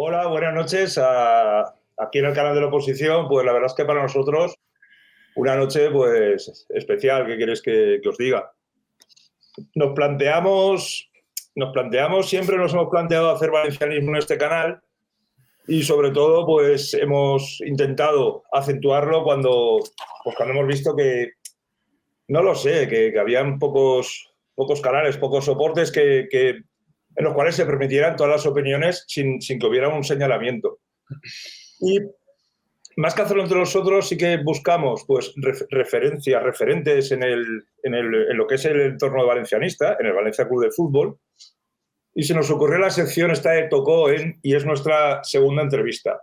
Hola, buenas noches. Aquí en el canal de la oposición, pues la verdad es que para nosotros una noche pues especial. ¿Qué quieres que os diga? Nos planteamos, siempre nos hemos planteado hacer valencianismo en este canal y sobre todo pues hemos intentado acentuarlo cuando hemos visto que, no lo sé, que habían pocos canales, pocos soportes en los cuales se permitieran todas las opiniones sin que hubiera un señalamiento. Y más que hacerlo entre nosotros, sí que buscamos pues, referentes en lo que es el entorno valencianista, en el Valencia Club de Fútbol, y se nos ocurrió la sección esta de Tocó y es nuestra segunda entrevista.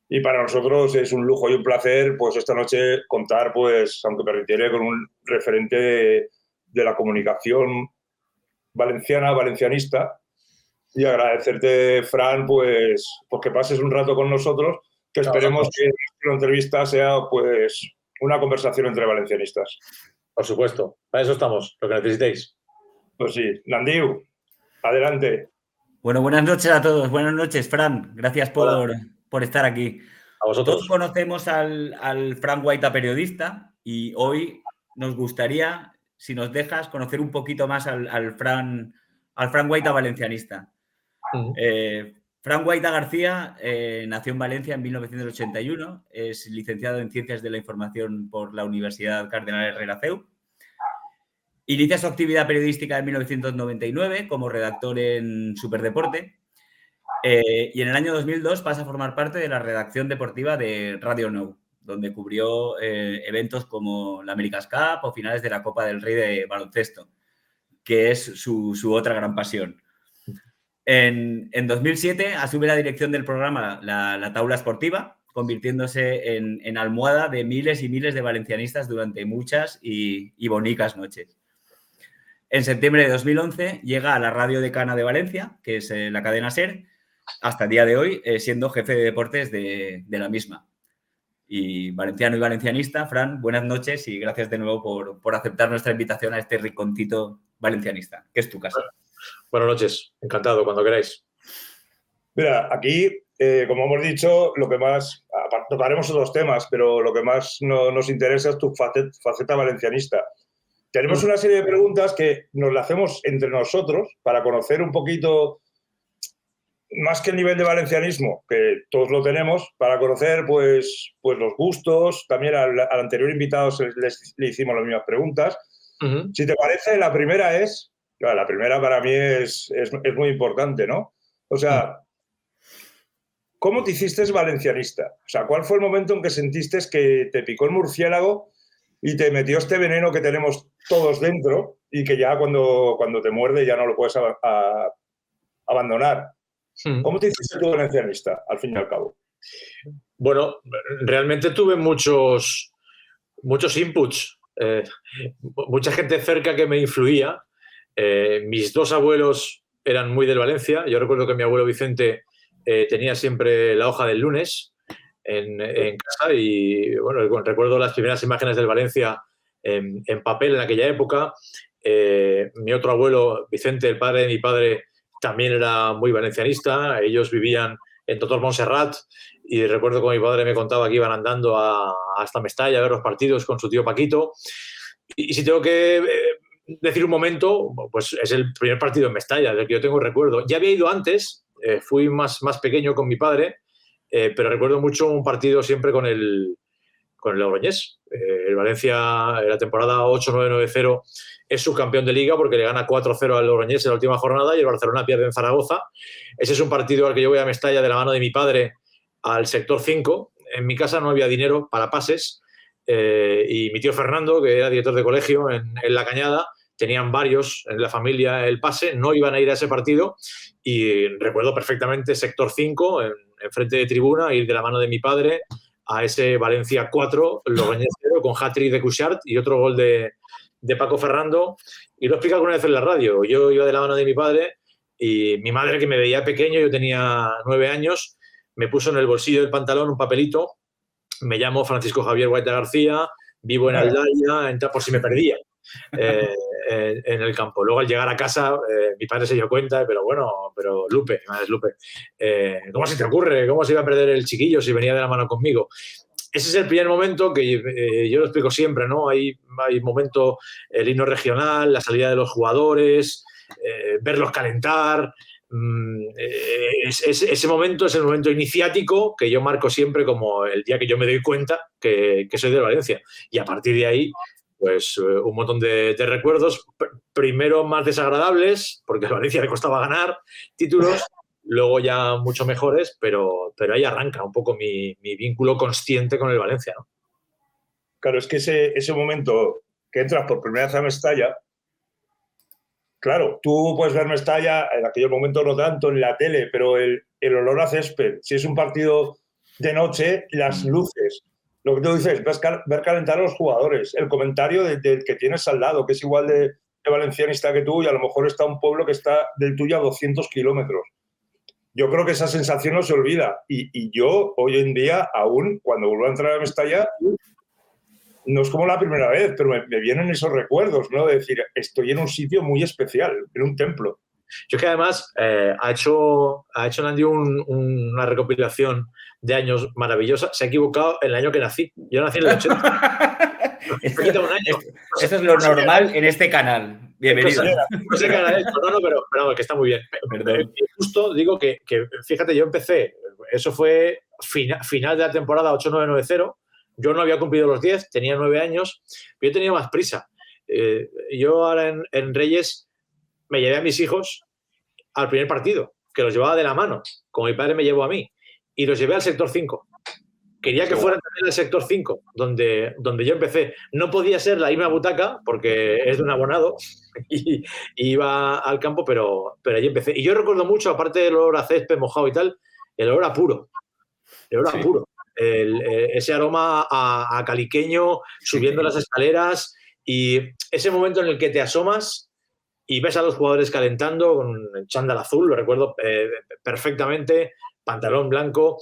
Y para nosotros es un lujo y un placer pues esta noche contar, pues, aunque permitiera, con un referente de la comunicación valencianista, y agradecerte, Fran, pues que pases un rato con nosotros, que esperemos que la entrevista sea pues una conversación entre valencianistas. Por supuesto, para eso estamos, lo que necesitéis. Pues sí, Nandiu, adelante. Bueno, buenas noches a todos. Buenas noches, Fran. Gracias por estar aquí. A vosotros. Todos conocemos al Fran Guaita periodista y hoy nos gustaría, si nos dejas, conocer un poquito más al Fran Guaita valencianista. Fran Guaita García nació en Valencia en 1981, es licenciado en Ciencias de la Información por la Universidad Cardenal Herrera CEU. Inicia su actividad periodística en 1999 como redactor en Superdeporte y en el año 2002 pasa a formar parte de la redacción deportiva de Radio Nou, donde cubrió eventos como la America's Cup o finales de la Copa del Rey de baloncesto, que es su otra gran pasión. En 2007 asume la dirección del programa La Taula Esportiva, convirtiéndose en almohada de miles y miles de valencianistas durante muchas y bonicas noches. En septiembre de 2011 llega a la Radio Decana de Valencia, que es la cadena SER, hasta el día de hoy siendo jefe de deportes de la misma. Y valenciano y valencianista, Fran, buenas noches y gracias de nuevo por aceptar nuestra invitación a este rinconcito valencianista, que es tu casa. Buenas noches, encantado, cuando queráis. Mira, aquí, como hemos dicho, lo que más, tocaremos otros temas, pero lo que más nos interesa es tu faceta valencianista. Tenemos una serie de preguntas que nos las hacemos entre nosotros para conocer un poquito, más que el nivel de valencianismo, que todos lo tenemos, para conocer pues los gustos. También al anterior invitado le hicimos las mismas preguntas. Si te parece, la primera para mí es muy importante, ¿no? O sea, ¿cómo te hiciste valencianista? O sea, ¿cuál fue el momento en que sentiste que te picó el murciélago y te metió este veneno que tenemos todos dentro y que ya cuando te muerde ya no lo puedes abandonar? ¿Cómo te hiciste tú valencianista, al fin y al cabo? Bueno, realmente tuve muchos inputs, mucha gente cerca que me influía. Mis dos abuelos eran muy del Valencia. Yo recuerdo que mi abuelo Vicente tenía siempre la hoja del lunes en casa y bueno, recuerdo las primeras imágenes del Valencia en papel en aquella época. Mi otro abuelo, Vicente, el padre de mi padre, también era muy valencianista. Ellos vivían en Totor Montserrat y recuerdo que mi padre me contaba que iban andando hasta Mestalla a ver los partidos con su tío Paquito. Y si tengo que decir un momento, pues es el primer partido en Mestalla del que yo tengo recuerdo. Ya había ido antes, fui más pequeño con mi padre, pero recuerdo mucho un partido siempre con el Logroñés. El Valencia, en la temporada 8-9-9-0, es subcampeón de Liga porque le gana 4-0 al Logroñés en la última jornada y el Barcelona pierde en Zaragoza. Ese es un partido al que yo voy a Mestalla de la mano de mi padre al sector 5. En mi casa no había dinero para pases y mi tío Fernando, que era director de colegio en La Cañada, tenían varios en la familia el pase, no iban a ir a ese partido y recuerdo perfectamente sector 5, en frente de tribuna, ir de la mano de mi padre a ese Valencia 4, Logroñés 0, con hat-trick de Cuixart y otro gol de Paco Ferrando. Y lo he explicado alguna vez en la radio. Yo iba de la mano de mi padre y mi madre, que me veía pequeño, yo tenía 9 años, me puso en el bolsillo del pantalón un papelito. Me llamo Francisco Javier Guaita García, vivo en Aldaya, por si me perdía. en el campo. Luego al llegar a casa, mi padre se dio cuenta, pero Lupe, mi madre es Lupe, ¿cómo se te ocurre? ¿Cómo se iba a perder el chiquillo si venía de la mano conmigo? Ese es el primer momento que yo lo explico siempre, ¿no? Hay momento, el himno regional, la salida de los jugadores, verlos calentar. Ese momento es el momento iniciático que yo marco siempre como el día que yo me doy cuenta que soy de Valencia. Y a partir de ahí, pues un montón de recuerdos, primero más desagradables, porque a Valencia le costaba ganar títulos, luego ya mucho mejores, pero ahí arranca un poco mi vínculo consciente con el Valencia, ¿no? Claro, es que ese momento que entras por primera vez a Mestalla, claro, tú puedes ver Mestalla, en aquel momento no tanto en la tele, pero el olor a césped, si es un partido de noche, las luces, lo que tú dices, ver calentar a los jugadores, el comentario del que tienes al lado, que es igual de valencianista que tú y a lo mejor está un pueblo que está del tuyo a 200 kilómetros. Yo creo que esa sensación no se olvida y yo hoy en día, aún cuando vuelvo a entrar a Mestalla, no es como la primera vez, pero me vienen esos recuerdos, ¿no? De decir, estoy en un sitio muy especial, en un templo. Yo que además ha hecho Nandi una recopilación de años maravillosa. Se ha equivocado en el año que nací. Yo nací en el 80. Un año. Eso es lo normal en este canal. Bienvenido. No sé qué era esto, pero que está muy bien. Justo digo que, fíjate, yo empecé, eso fue final de la temporada 8-9-9-0. Yo no había cumplido los 10, tenía 9 años, pero yo tenía más prisa. Yo ahora en Reyes me llevé a mis hijos al primer partido, que los llevaba de la mano, como mi padre me llevó a mí, y los llevé al sector 5. Quería que fueran también al sector 5, donde yo empecé. No podía ser la misma butaca, porque es de un abonado, y iba al campo, pero allí empecé. Y yo recuerdo mucho, aparte del olor a césped mojado y tal, el olor a puro. El olor a puro. Ese aroma a caliqueño, subiendo las escaleras, y ese momento en el que te asomas y ves a los jugadores calentando con el chándal azul, lo recuerdo perfectamente, pantalón blanco,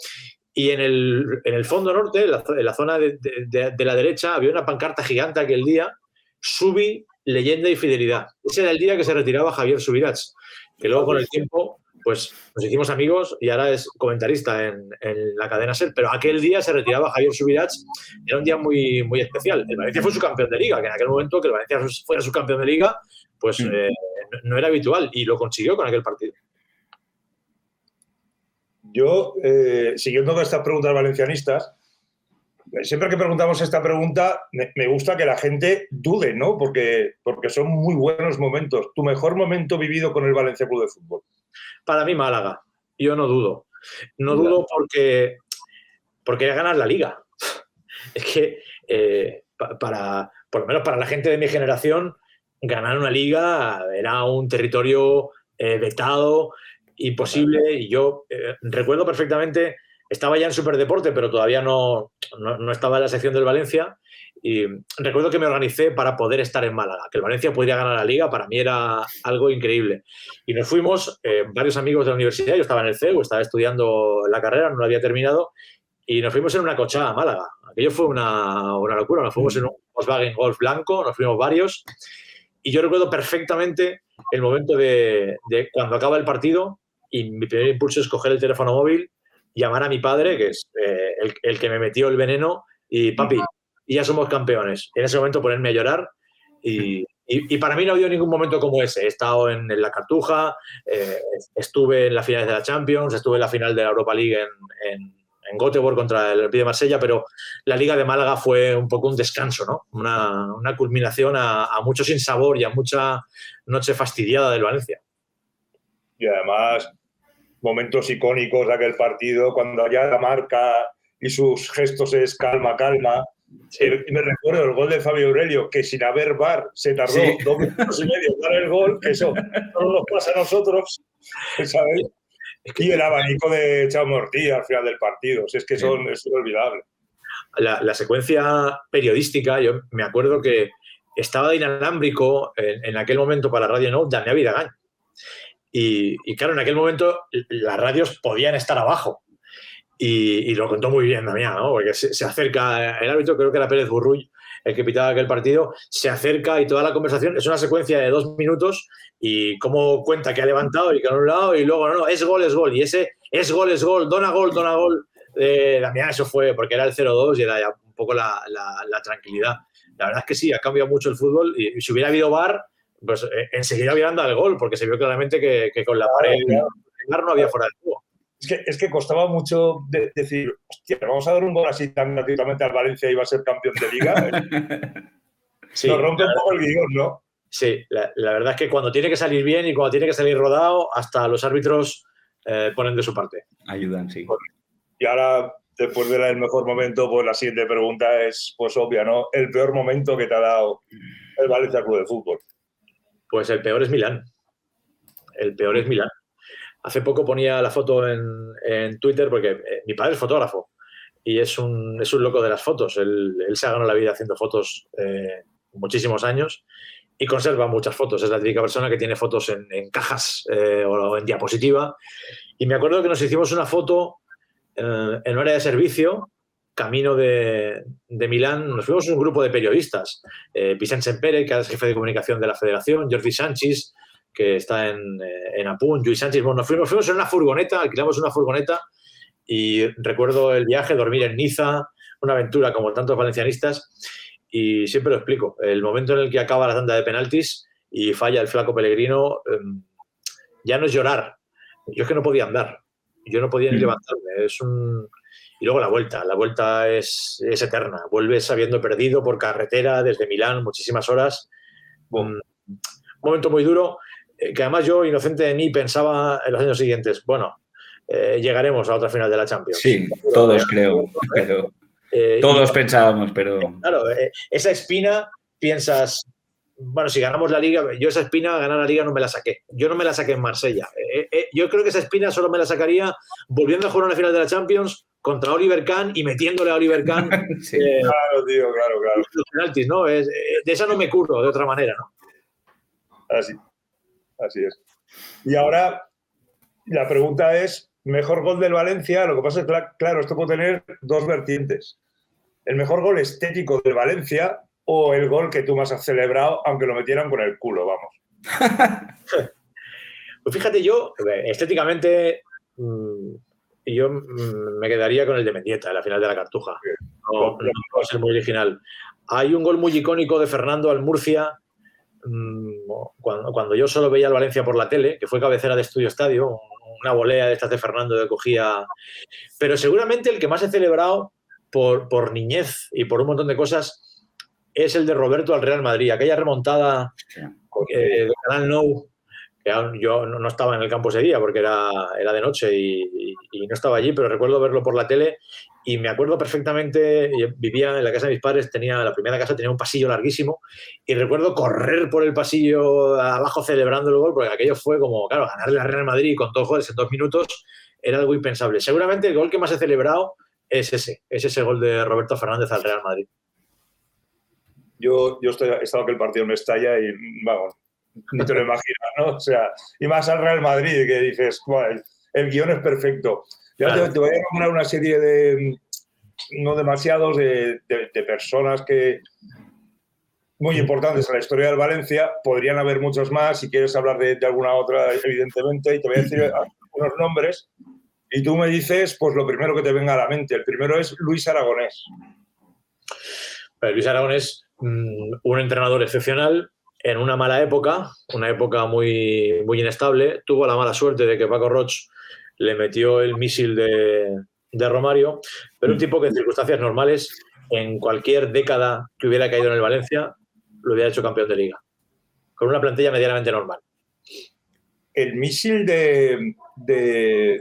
y en el fondo norte, en la zona de la derecha, había una pancarta gigante aquel día, Subi, leyenda y fidelidad. Ese era el día que se retiraba Javier Subirats, que luego con el tiempo pues nos hicimos amigos y ahora es comentarista en la cadena SER, pero aquel día se retiraba Javier Subirats, era un día muy, muy especial. El Valencia fue su campeón de Liga, que en aquel momento que el Valencia fuera su campeón de Liga, pues no era habitual y lo consiguió con aquel partido. Yo, siguiendo con estas preguntas valencianistas, siempre que preguntamos esta pregunta, me gusta que la gente dude, ¿no? Porque son muy buenos momentos. ¿Tu mejor momento vivido con el Valencia Club de Fútbol? Para mí, Málaga. Yo no dudo. No dudo porque ganas la Liga. Es que, por lo menos para la gente de mi generación, ganar una Liga era un territorio vetado, imposible. Y yo recuerdo perfectamente, estaba ya en Superdeporte, pero todavía no estaba en la sección del Valencia. Y recuerdo que me organicé para poder estar en Málaga, que el Valencia podría ganar la Liga, para mí era algo increíble. Y nos fuimos, varios amigos de la universidad, yo estaba en el CEU, estaba estudiando la carrera, no la había terminado, y nos fuimos en una cochada a Málaga. Aquello fue una locura, nos fuimos en un Volkswagen Golf blanco, nos fuimos varios, y yo recuerdo perfectamente el momento de cuando acaba el partido, y mi primer impulso es coger el teléfono móvil, llamar a mi padre, que es el que me metió el veneno, y papi, y ya somos campeones. En ese momento ponerme a llorar y para mí no ha habido ningún momento como ese. He estado en la Cartuja, estuve en las finales de la Champions, estuve en la final de la Europa League en Göteborg contra el Olympique de Marsella, pero la Liga de Málaga fue un poco un descanso, ¿no? Una culminación a mucho sinsabor y a mucha noche fastidiada del Valencia. Y además, momentos icónicos de aquel partido, cuando ya la marca y sus gestos es calma, calma. Sí. Me recuerdo el gol de Fabio Aurelio, que sin haber VAR se tardó 2 minutos y medio para el gol, que eso no nos pasa a nosotros, ¿sabes? Y el abanico de Chamo Ortiz al final del partido, si es que es inolvidable. La secuencia periodística, yo me acuerdo que estaba de inalámbrico en aquel momento para Radio Nou, Damián Vidagán. Y claro, en aquel momento las radios podían estar abajo. Y lo contó muy bien Damián, ¿no? Porque se acerca el árbitro, creo que era Pérez Burruy, el que pitaba aquel partido, se acerca y toda la conversación es una secuencia de 2 minutos y cómo cuenta que ha levantado y que a un lado y luego no, es gol, y ese es gol, dona gol. Damián, eso fue porque era el 0-2 y era ya un poco la tranquilidad. La verdad es que sí, ha cambiado mucho el fútbol y si hubiera habido VAR, pues enseguida hubieran dado el gol porque se vio claramente que con la pared no había fuera de juego. Es que costaba mucho decir, hostia, vamos a dar un gol así tan gratuitamente al Valencia y va a ser campeón de Liga. Sí, nos rompe un poco el guión, ¿no? Sí, la verdad es que cuando tiene que salir bien y cuando tiene que salir rodado, hasta los árbitros ponen de su parte. Ayudan, sí. Y ahora, después del mejor momento, pues la siguiente pregunta es pues obvia, ¿no? El peor momento que te ha dado el Valencia Club de Fútbol. Pues el peor es Milán. El peor es Milán. Hace poco ponía la foto en Twitter porque mi padre es fotógrafo y es un loco de las fotos. Él se ha ganado la vida haciendo fotos muchísimos años y conserva muchas fotos. Es la típica persona que tiene fotos en cajas o en diapositiva. Y me acuerdo que nos hicimos una foto en un área de servicio, camino de Milán. Nos fuimos un grupo de periodistas. Vicent Sempere, que es jefe de comunicación de la Federación, Jordi Sánchez, que está en Apunt, Lluís Sánchez. Bueno, nos fuimos en una furgoneta, alquilamos una furgoneta y recuerdo el viaje, dormir en Niza, una aventura como tantos valencianistas y siempre lo explico. El momento en el que acaba la tanda de penaltis y falla el flaco Pellegrino, ya no es llorar. Yo es que no podía andar, yo no podía ni levantarme. Y luego la vuelta es eterna. Vuelves habiendo perdido por carretera desde Milán muchísimas horas. Un momento muy duro. Que además yo, inocente de mí, pensaba en los años siguientes, bueno, llegaremos a otra final de la Champions. Sí, todos creo, pero todos pensábamos, pero... Claro, esa espina, piensas, bueno, si ganamos la Liga, yo esa espina, ganar la Liga no me la saqué. Yo no me la saqué en Marsella. Yo creo que esa espina solo me la sacaría volviendo a jugar una final de la Champions contra Oliver Kahn y metiéndole a Oliver Kahn. Sí, claro, tío, claro. Los penaltis, ¿no? De esa no me curo de otra manera, ¿no? Así es. Y ahora la pregunta es, mejor gol del Valencia. Lo que pasa es que, claro, esto puede tener dos vertientes. El mejor gol estético del Valencia o el gol que tú más has celebrado, aunque lo metieran con el culo, vamos. Pues fíjate, yo, estéticamente, yo me quedaría con el de Mendieta, en la final de la Cartuja. No puedo ser muy original. Hay un gol muy icónico de Fernando al Murcia, cuando yo solo veía al Valencia por la tele, que fue cabecera de Estudio Estadio, una volea de estas de Fernando que cogía. Pero seguramente el que más he celebrado por niñez y por un montón de cosas es el de Roberto al Real Madrid, aquella remontada de Canal Nou, que yo no estaba en el campo ese día porque era de noche y no estaba allí, pero recuerdo verlo por la tele y me acuerdo perfectamente, vivía en la casa de mis padres, la primera casa tenía un pasillo larguísimo y recuerdo correr por el pasillo abajo celebrando el gol, porque aquello fue como, claro, ganarle al Real Madrid con 2 goles en 2 minutos era algo impensable. Seguramente el gol que más he celebrado es ese gol de Roberto Fernández al Real Madrid. Yo he estado que el partido me estalla y, vamos, ni te lo imaginas, ¿no? O sea, y más al Real Madrid, que dices, bueno, el guión es perfecto. Yo te voy a nombrar una serie de, no demasiados, de personas que muy importantes en la historia del Valencia. Podrían haber muchos más, si quieres hablar de alguna otra, evidentemente, y te voy a decir unos nombres. Y tú me dices, pues lo primero que te venga a la mente. El primero es Luis Aragonés. Luis Aragonés, un entrenador excepcional en una mala época, una época muy, muy inestable. Tuvo la mala suerte de que Paco Roig le metió el misil de Romario, pero un tipo que en circunstancias normales, en cualquier década que hubiera caído en el Valencia, lo hubiera hecho campeón de Liga, con una plantilla medianamente normal. El misil de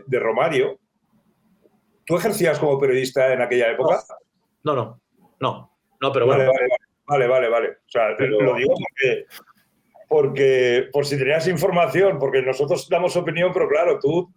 Romario, ¿tú ejercías como periodista en aquella época? No, pero bueno. Vale. O sea, lo digo porque por si tenías información, porque nosotros damos opinión, pero claro, tú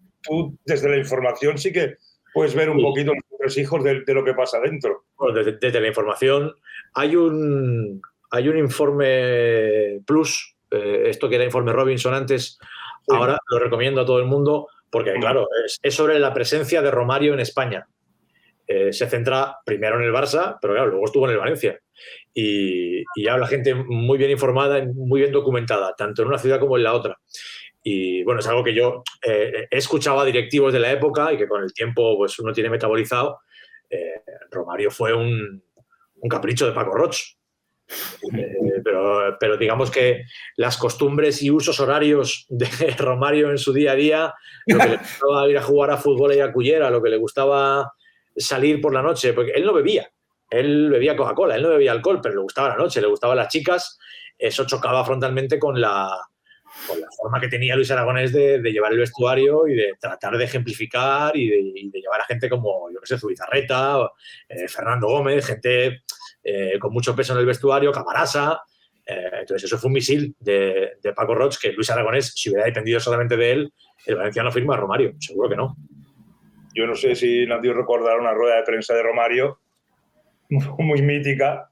desde la información sí que puedes ver un poquito los hijos de lo que pasa dentro. Bueno, desde la información hay un informe plus, esto que era informe Robinson antes, sí. Ahora lo recomiendo a todo el mundo porque, claro, es sobre la presencia de Romario en España. Se centra primero en el Barça, pero claro, luego estuvo en el Valencia. y ya la gente muy bien informada, muy bien documentada, tanto en una ciudad como en la otra. Y bueno, es algo que yo he escuchado a directivos de la época y que con el tiempo pues uno tiene metabolizado. Romario fue un capricho de Paco Roig. Pero digamos que las costumbres y usos horarios de Romario en su día a día, lo que le gustaba ir a jugar a fútbol y a Cullera, lo que le gustaba salir por la noche, porque él bebía Coca-Cola, él no bebía alcohol, pero le gustaba la noche, le gustaban las chicas, eso chocaba frontalmente con la forma que tenía Luis Aragonés de llevar el vestuario y de tratar de ejemplificar y de llevar a gente como, yo qué sé, Zubizarreta, Fernando Gómez, gente con mucho peso en el vestuario, Camarasa. Entonces eso fue un misil de Paco Roig, que Luis Aragonés, si hubiera dependido solamente de él, el valenciano firma a Romario, seguro que no. Yo no sé si Nadio recordará una rueda de prensa de Romario, muy mítica,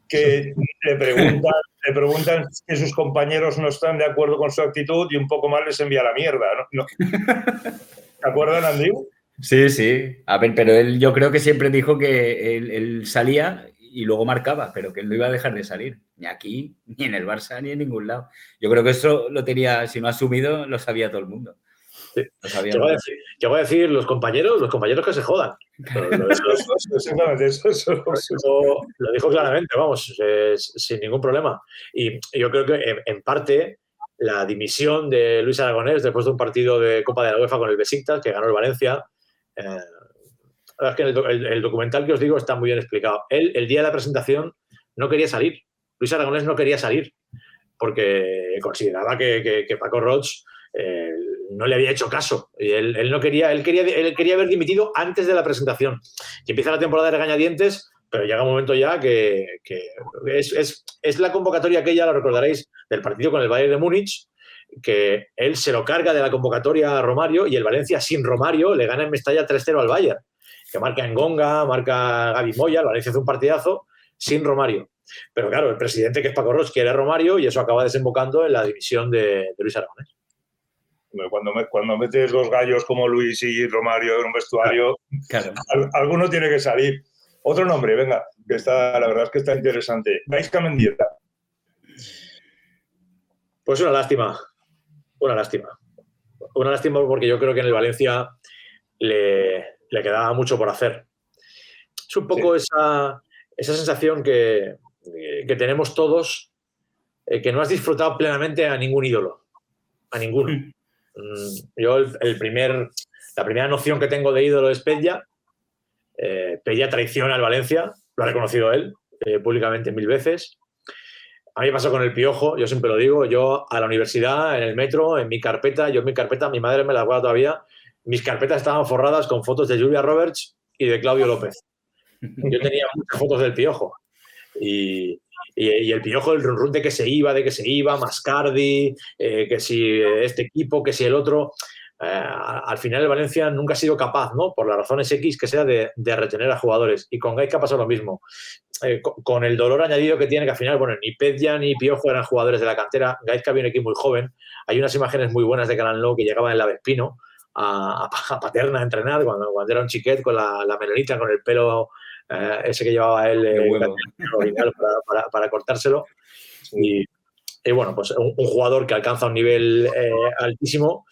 que le preguntan que sus compañeros no están de acuerdo con su actitud y un poco más les envía la mierda, ¿no? ¿Te acuerdas, Andiu? Sí, sí. A ver, pero él yo creo que siempre dijo que él salía y luego marcaba, pero que él no iba a dejar de salir. Ni aquí, ni en el Barça, ni en ningún lado. Yo creo que eso lo tenía, si no asumido, lo sabía todo el mundo. Sí. Llegó a decir los compañeros que se jodan. Eso lo dijo claramente, vamos, sin ningún problema. Y yo creo que en parte la dimisión de Luis Aragonés después de un partido de Copa de la UEFA con el Besiktas, que ganó el Valencia, la verdad es que el documental que os digo está muy bien explicado. Él, el día de la presentación, no quería salir. Luis Aragonés no quería salir porque consideraba que Paco Roig no le había hecho caso. Y él quería haber dimitido antes de la presentación. Y empieza la temporada de regañadientes, pero llega un momento ya que es la convocatoria aquella, lo recordaréis, del partido con el Bayern de Múnich, que él se lo carga de la convocatoria a Romario y el Valencia sin Romario le gana en Mestalla 3-0 al Bayern, que marca Engonga, marca Gaby Moya, el Valencia hace un partidazo sin Romario. Pero claro, el presidente, que es Paco Roig, quiere a Romario y eso acaba desembocando en la dimisión de Luis Aragonés. Cuando metes dos gallos como Luis y Romario en un vestuario, claro. Alguno tiene que salir. Otro nombre, venga, que la verdad es que está interesante. Gaizka Mendieta. Pues una lástima. Una lástima porque yo creo que en el Valencia le quedaba mucho por hacer. Es un poco esa sensación que tenemos todos, que no has disfrutado plenamente a ningún ídolo. A ninguno. Yo la primera noción que tengo de ídolo es Pella. Pella traiciona al Valencia, lo ha reconocido él públicamente 1000 veces. A mí me pasó con el Piojo, yo siempre lo digo, yo a la universidad, en el metro, en mi carpeta, mi madre me la guarda todavía, mis carpetas estaban forradas con fotos de Julia Roberts y de Claudio López. Yo tenía muchas fotos del Piojo. Y el Piojo, el run de que se iba, Mascardi, que si este equipo, que si el otro. Al final el Valencia nunca ha sido capaz, ¿no? Por las razones X que sea, de retener a jugadores. Y con Gaizka pasó lo mismo. Con el dolor añadido que tiene, que al final, bueno, ni Pedja ni Piojo eran jugadores de la cantera. Gaizka viene aquí muy joven. Hay unas imágenes muy buenas de Canal Nou que llegaba en la Vespino a Paterna a entrenar cuando era un chiquet con la melenita, con el pelo ese que llevaba él original para cortárselo. Y bueno, pues un jugador que alcanza un nivel altísimo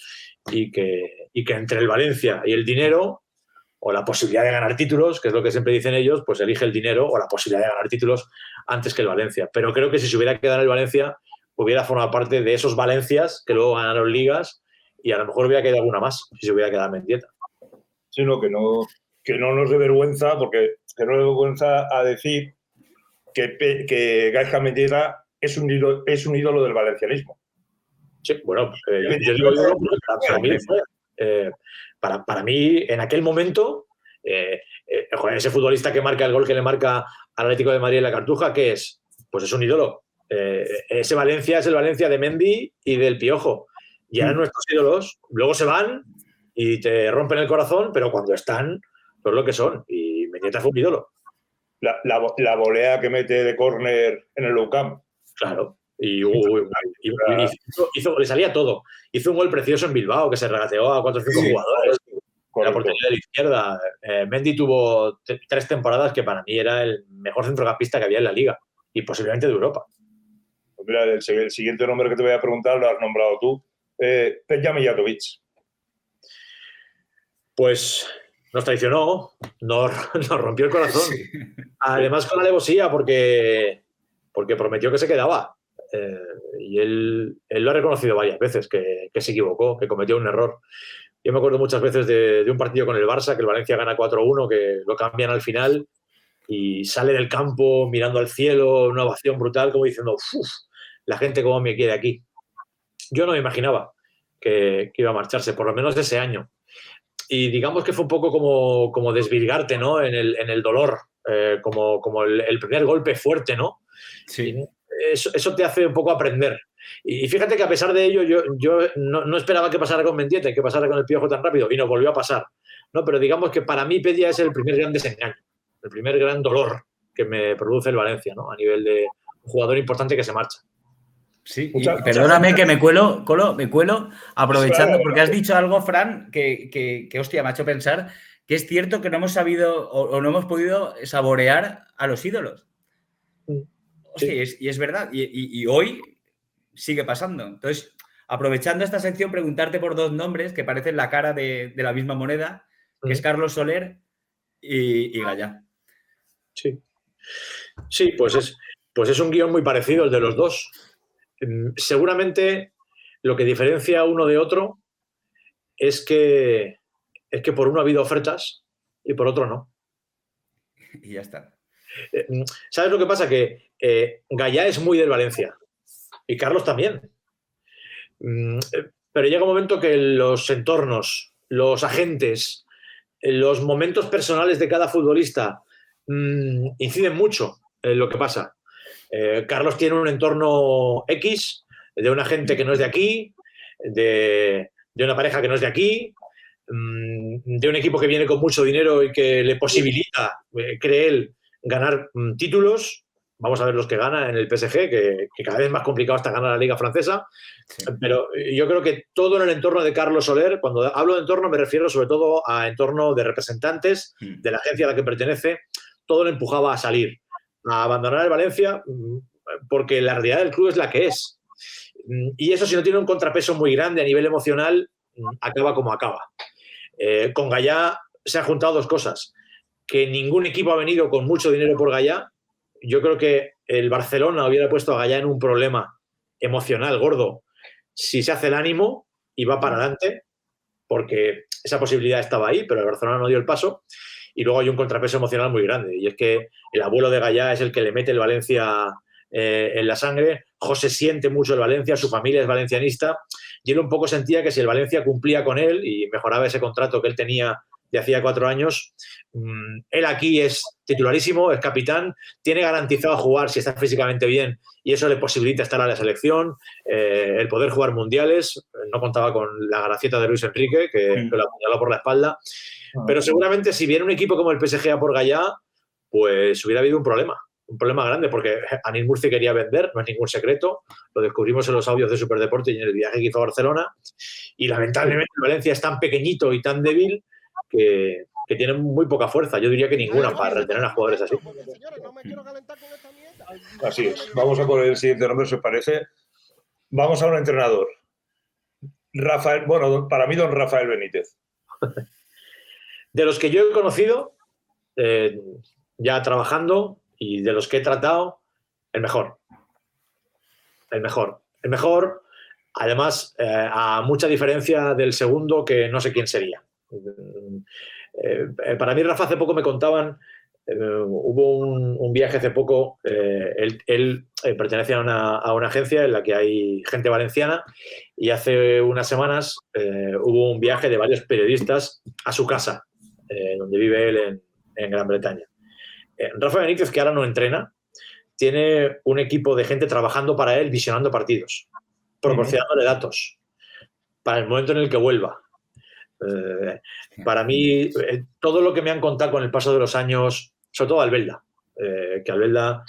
y que entre el Valencia y el dinero o la posibilidad de ganar títulos, que es lo que siempre dicen ellos, pues elige el dinero o la posibilidad de ganar títulos antes que el Valencia. Pero creo que si se hubiera quedado en el Valencia, hubiera formado parte de esos Valencias que luego ganaron ligas y a lo mejor hubiera quedado alguna más si se hubiera quedado en Mendieta. Sí, no, que no nos dé vergüenza, porque que no nos dé vergüenza a decir que Gaizka Mendieta es un ídolo del valencianismo. Sí, bueno, yo digo ídolo porque para mí, en aquel momento, ese futbolista que marca el gol que le marca al Atlético de Madrid en la Cartuja, ¿qué es? Pues es un ídolo. Ese Valencia es el Valencia de Mendy y del Piojo. Y eran nuestros ídolos. Luego se van y te rompen el corazón, pero cuando están, son lo que son. Y Mendieta fue un ídolo. La volea que mete de córner en el Nou Camp. Claro. Y le salía todo. Hizo un gol precioso en Bilbao, que se regateó a 4 o 5 jugadores. la oportunidad de la izquierda. Mendy tuvo 3 temporadas que para mí era el mejor centrocampista que había en la Liga y posiblemente de Europa. Pues mira, el siguiente nombre que te voy a preguntar lo has nombrado tú. Peja Mijatovic. Pues nos traicionó, nos rompió el corazón. Sí. Además con alevosía porque prometió que se quedaba. Y él lo ha reconocido varias veces, que se equivocó, que cometió un error. Yo me acuerdo muchas veces de un partido con el Barça, que el Valencia gana 4-1, que lo cambian al final y sale del campo mirando al cielo, una ovación brutal, como diciendo, uff, la gente cómo me quiere aquí. Yo no me imaginaba que iba a marcharse, por lo menos ese año. Y digamos que fue un poco como desvirgarte, ¿no? En el dolor, como el primer golpe fuerte, ¿no? Sí. Eso te hace un poco aprender. Y fíjate que a pesar de ello, yo no esperaba que pasara con Mendieta, que pasara con el Piojo tan rápido, y nos volvió a pasar, ¿no? Pero digamos que para mí Peja es el primer gran desengaño, el primer gran dolor que me produce el Valencia, ¿no? A nivel de un jugador importante que se marcha. Sí, perdóname que me cuelo, aprovechando, porque has dicho algo, Fran, que hostia, me ha hecho pensar que es cierto que no hemos sabido o no hemos podido saborear a los ídolos. Hostia, sí. Y es verdad, y hoy sigue pasando. Entonces, aprovechando esta sección, preguntarte por 2 nombres que parecen la cara de la misma moneda, que es Carlos Soler y Gallá. Sí. Sí, pues es un guión muy parecido el de los dos. Seguramente lo que diferencia uno de otro es que por uno ha habido ofertas y por otro no. Y ya está. ¿Sabes lo que pasa? Que Gallá es muy del Valencia y Carlos también. Pero llega un momento que los entornos, los agentes, los momentos personales de cada futbolista inciden mucho en lo que pasa. Carlos tiene un entorno X, de una gente que no es de aquí, de una pareja que no es de aquí, de un equipo que viene con mucho dinero y que le posibilita, cree él, ganar títulos. Vamos a ver los que gana en el PSG, que cada vez es más complicado hasta ganar la Liga Francesa. Sí. Pero yo creo que todo en el entorno de Carlos Soler, cuando hablo de entorno me refiero sobre todo a entorno de representantes, de la agencia a la que pertenece, todo le empujaba a salir, a abandonar el Valencia, porque la realidad del club es la que es. Y eso, si no tiene un contrapeso muy grande a nivel emocional, acaba como acaba. Con Gallá se han juntado 2 cosas. Que ningún equipo ha venido con mucho dinero por Gallá. Yo creo que el Barcelona hubiera puesto a Gallá en un problema emocional gordo si se hace el ánimo y va para adelante, porque esa posibilidad estaba ahí, pero el Barcelona no dio el paso. Y luego hay un contrapeso emocional muy grande, y es que el abuelo de Gallá es el que le mete el Valencia en la sangre. José siente mucho el Valencia, su familia es valencianista, y él un poco sentía que si el Valencia cumplía con él y mejoraba ese contrato que él tenía de hacía 4 años, él aquí es titularísimo, es capitán, tiene garantizado jugar si está físicamente bien, y eso le posibilita estar a la selección, el poder jugar mundiales. No contaba con la gracieta de Luis Enrique, que lo apuñaló por la espalda. Pero seguramente si viene un equipo como el PSG a por Gallá, pues hubiera habido un problema grande, porque Anil Murci quería vender, no es ningún secreto, lo descubrimos en los audios de Superdeporte y en el viaje que hizo a Barcelona, y lamentablemente Valencia es tan pequeñito y tan débil que tiene muy poca fuerza, yo diría que ninguna, para retener a jugadores así. Así es. Vamos a poner el siguiente nombre, si os parece. Vamos a un entrenador. Para mí, don Rafael Benítez. De los que yo he conocido, ya trabajando, y de los que he tratado, el mejor. El mejor, además, a mucha diferencia del segundo, que no sé quién sería. Para mí, Rafa, hace poco me contaban, hubo un viaje hace poco, él pertenece a una agencia en la que hay gente valenciana, y hace unas semanas hubo un viaje de varios periodistas a su casa, donde vive él en Gran Bretaña. Rafa Benítez, que ahora no entrena, tiene un equipo de gente trabajando para él, visionando partidos, proporcionándole datos para el momento en el que vuelva. Para mí, todo lo que me han contado con el paso de los años, sobre todo Albelda, que Albelda,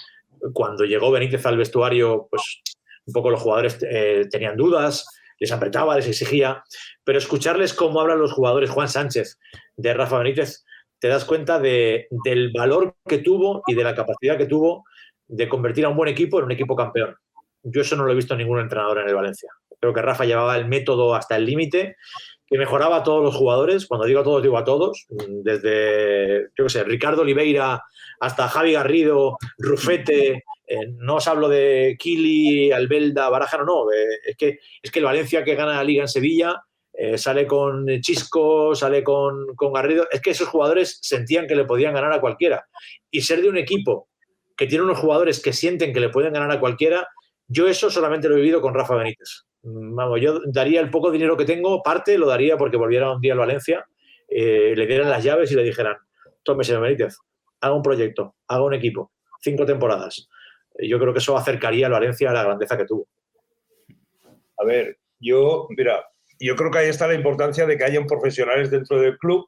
cuando llegó Benítez al vestuario, pues un poco los jugadores tenían dudas, les apretaba, les exigía, pero escucharles cómo hablan los jugadores, Juan Sánchez, de Rafa Benítez, te das cuenta del valor que tuvo y de la capacidad que tuvo de convertir a un buen equipo en un equipo campeón. Yo eso no lo he visto en ningún entrenador en el Valencia. Creo que Rafa llevaba el método hasta el límite, que mejoraba a todos los jugadores. Cuando digo a todos, digo a todos. Desde, yo qué sé, Ricardo Oliveira hasta Javi Garrido, Rufete. No os hablo de Kili, Albelda, Baraja, no. Es que el Valencia que gana la Liga en Sevilla sale con Chisco, sale con Garrido. Es que esos jugadores sentían que le podían ganar a cualquiera. Y ser de un equipo que tiene unos jugadores que sienten que le pueden ganar a cualquiera, yo eso solamente lo he vivido con Rafa Benítez. Vamos, yo daría el poco dinero que tengo, parte lo daría porque volviera un día al Valencia, le dieran las llaves y le dijeran, tómese Benítez, haga un proyecto, haga un equipo, 5 temporadas. Yo creo que eso acercaría al Valencia a la grandeza que tuvo. A ver, yo creo que ahí está la importancia de que hayan profesionales dentro del club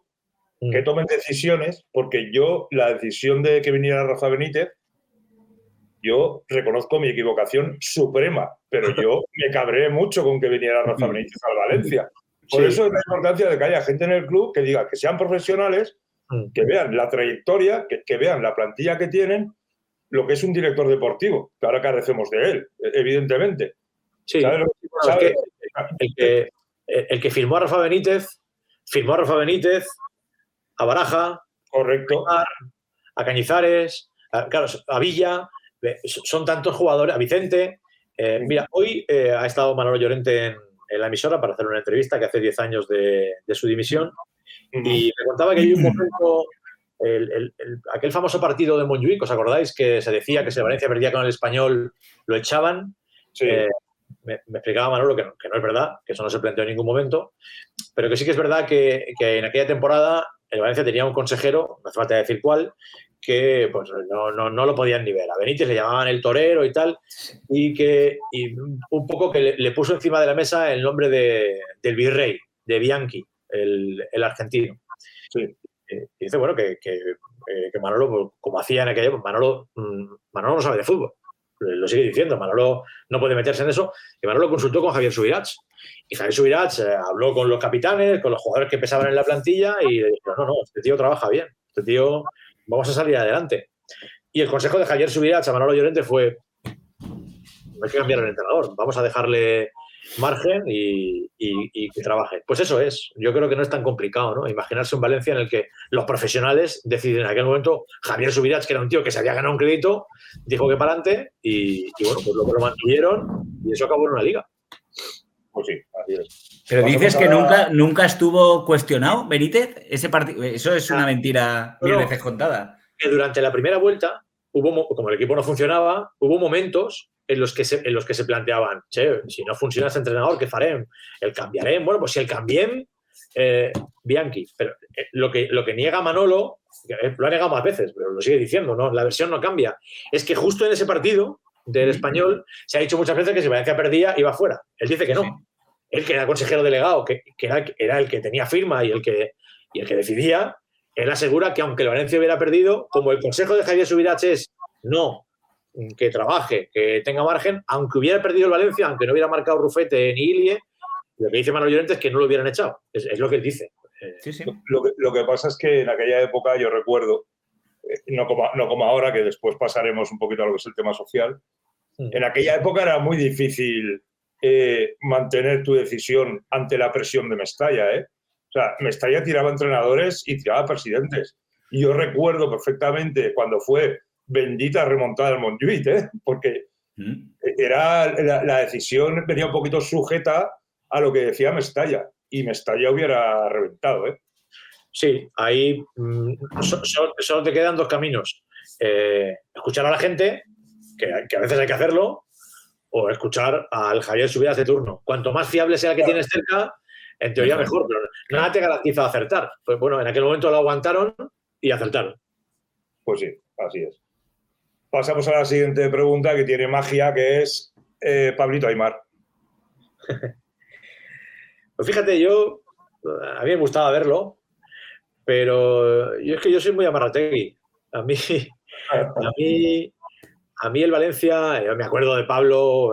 que tomen decisiones, porque la decisión de que viniera Rafa Benítez, yo reconozco mi equivocación suprema, pero yo me cabré mucho con que viniera Rafa Benítez al Valencia. Por eso es la importancia de que haya gente en el club que diga que sean profesionales, que vean la trayectoria, que vean la plantilla que tienen, lo que es un director deportivo, que ahora carecemos de él, evidentemente. Sí, ¿Sabes? El que firmó a Rafa Benítez, a Baraja, correcto, a Cañizares, a Villa. Son tantos jugadores, a Vicente. Mira, hoy ha estado Manolo Llorente en la emisora para hacer una entrevista que hace 10 años de su dimisión y me contaba que hay un momento, aquel famoso partido de Montjuïc, ¿os acordáis? Que se decía que si Valencia perdía con el Español lo echaban. Sí. Me explicaba Manolo que no es verdad, que eso no se planteó en ningún momento, pero que sí que es verdad que en aquella temporada el Valencia tenía un consejero, no hace falta decir cuál, que pues no lo podían ni ver. A Benítez le llamaban el torero y tal, y un poco que le puso encima de la mesa el nombre del virrey, de Bianchi, el argentino. Sí. Y dice, bueno, que Manolo, como hacía en aquella época, Manolo no sabe de fútbol. Lo sigue diciendo, Manolo no puede meterse en eso, y Manolo consultó con Javier Subirats. Y Javier Subirats habló con los capitanes, con los jugadores que pesaban en la plantilla, y le dijo, no, este tío trabaja bien, este tío vamos a salir adelante. Y el consejo de Javier Subirats a Manolo Llorente fue, no hay que cambiar el entrenador, vamos a dejarle margen y que trabaje. Pues eso es, yo creo que no es tan complicado, ¿no? Imaginarse un Valencia en el que los profesionales deciden en aquel momento, Javier Subirats, que era un tío que se había ganado un crédito, dijo que para adelante y bueno, pues lo mantuvieron y eso acabó en una liga. Pues sí, así es. Pero dices que nunca estuvo cuestionado Benítez, ese partido. Eso es una mentira mil veces contada. Que durante la primera vuelta, como el equipo no funcionaba, hubo momentos en los que se planteaban, che, si no funciona ese entrenador, ¿qué farem? El cambiarem. Bueno, pues si el cambiem, Bianchi. Pero lo que niega Manolo, lo ha negado más veces, pero lo sigue diciendo, ¿no? La versión no cambia. Es que justo en ese partido del Español se ha dicho muchas veces que si Valencia perdía, iba fuera. Él dice que no. Sí. Él, que era consejero delegado, que era el que tenía firma y el que decidía, él asegura que aunque el Valencia hubiera perdido, como el consejo de Javier Subirats es no, que trabaje, que tenga margen, aunque hubiera perdido el Valencia, aunque no hubiera marcado Rufete ni Ilie, lo que dice Manolo Llorente es que no lo hubieran echado. Es lo que él dice. Sí. Lo que pasa es que en aquella época yo recuerdo, no como ahora, que después pasaremos un poquito a lo que es el tema social, en aquella época era muy difícil mantener tu decisión ante la presión de Mestalla, O sea, Mestalla tiraba entrenadores y tiraba presidentes. Y yo recuerdo perfectamente cuando fue bendita remontada al Montjuïc, porque era la decisión venía un poquito sujeta a lo que decía Mestalla. Y Mestalla hubiera reventado, Sí, ahí solo te quedan 2 caminos. Escuchar a la gente, que a veces hay que hacerlo, o escuchar al Javier Subirats de turno. Cuanto más fiable sea el que tienes cerca, en teoría mejor, pero nada te garantiza acertar. Pues bueno, en aquel momento lo aguantaron y acertaron. Pues sí, así es. Pasamos a la siguiente pregunta, que tiene magia, que es Pablito Aimar. Pues fíjate, a mí me gustaba verlo, pero es que yo soy muy amarrategui. A mí a mí el Valencia, yo me acuerdo de Pablo,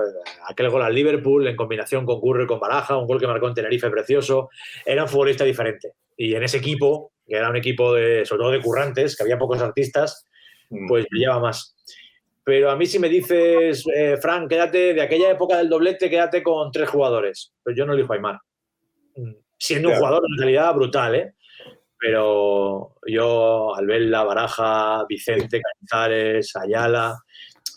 aquel gol al Liverpool en combinación con Curro y con Baraja, un gol que marcó en Tenerife precioso, era un futbolista diferente. Y en ese equipo, que era un equipo sobre todo de currantes, que había pocos artistas, pues brillaba más. Pero a mí si me dices, Fran, quédate de aquella época del doblete, quédate con 3 jugadores. Pues yo no elijo a Aimar. Siendo un jugador en realidad brutal, ¿eh? Pero yo, Albelda, Baraja, Vicente, Cañizares, Ayala...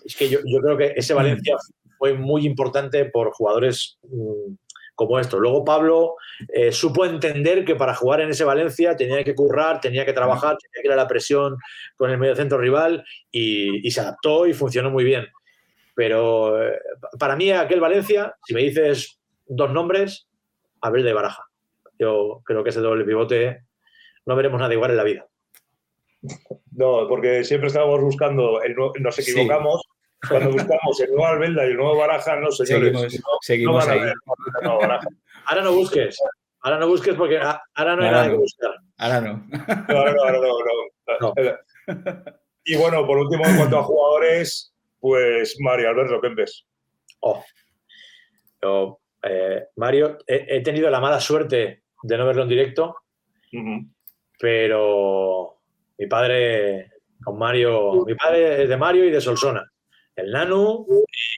Es que yo creo que ese Valencia fue muy importante por jugadores como estos. Luego Pablo supo entender que para jugar en ese Valencia tenía que currar, tenía que trabajar, tenía que ir a la presión con el mediocentro rival y se adaptó y funcionó muy bien. Pero para mí aquel Valencia, si me dices 2 nombres, Albelda y Baraja. Yo creo que ese doble pivote no veremos nada igual en la vida. No, porque siempre estábamos buscando, nos equivocamos. Sí. Cuando buscamos el nuevo Albelda y el nuevo Baraja, no, señores. Seguimos ahí. Ahora no busques porque ahora no hay nada que buscar. Ahora no. No. Y bueno, por último, en cuanto a jugadores, pues Mario Alberto Kempes. Mario, he tenido la mala suerte de no verlo en directo, pero mi padre es de Mario y de Solsona, el Nanu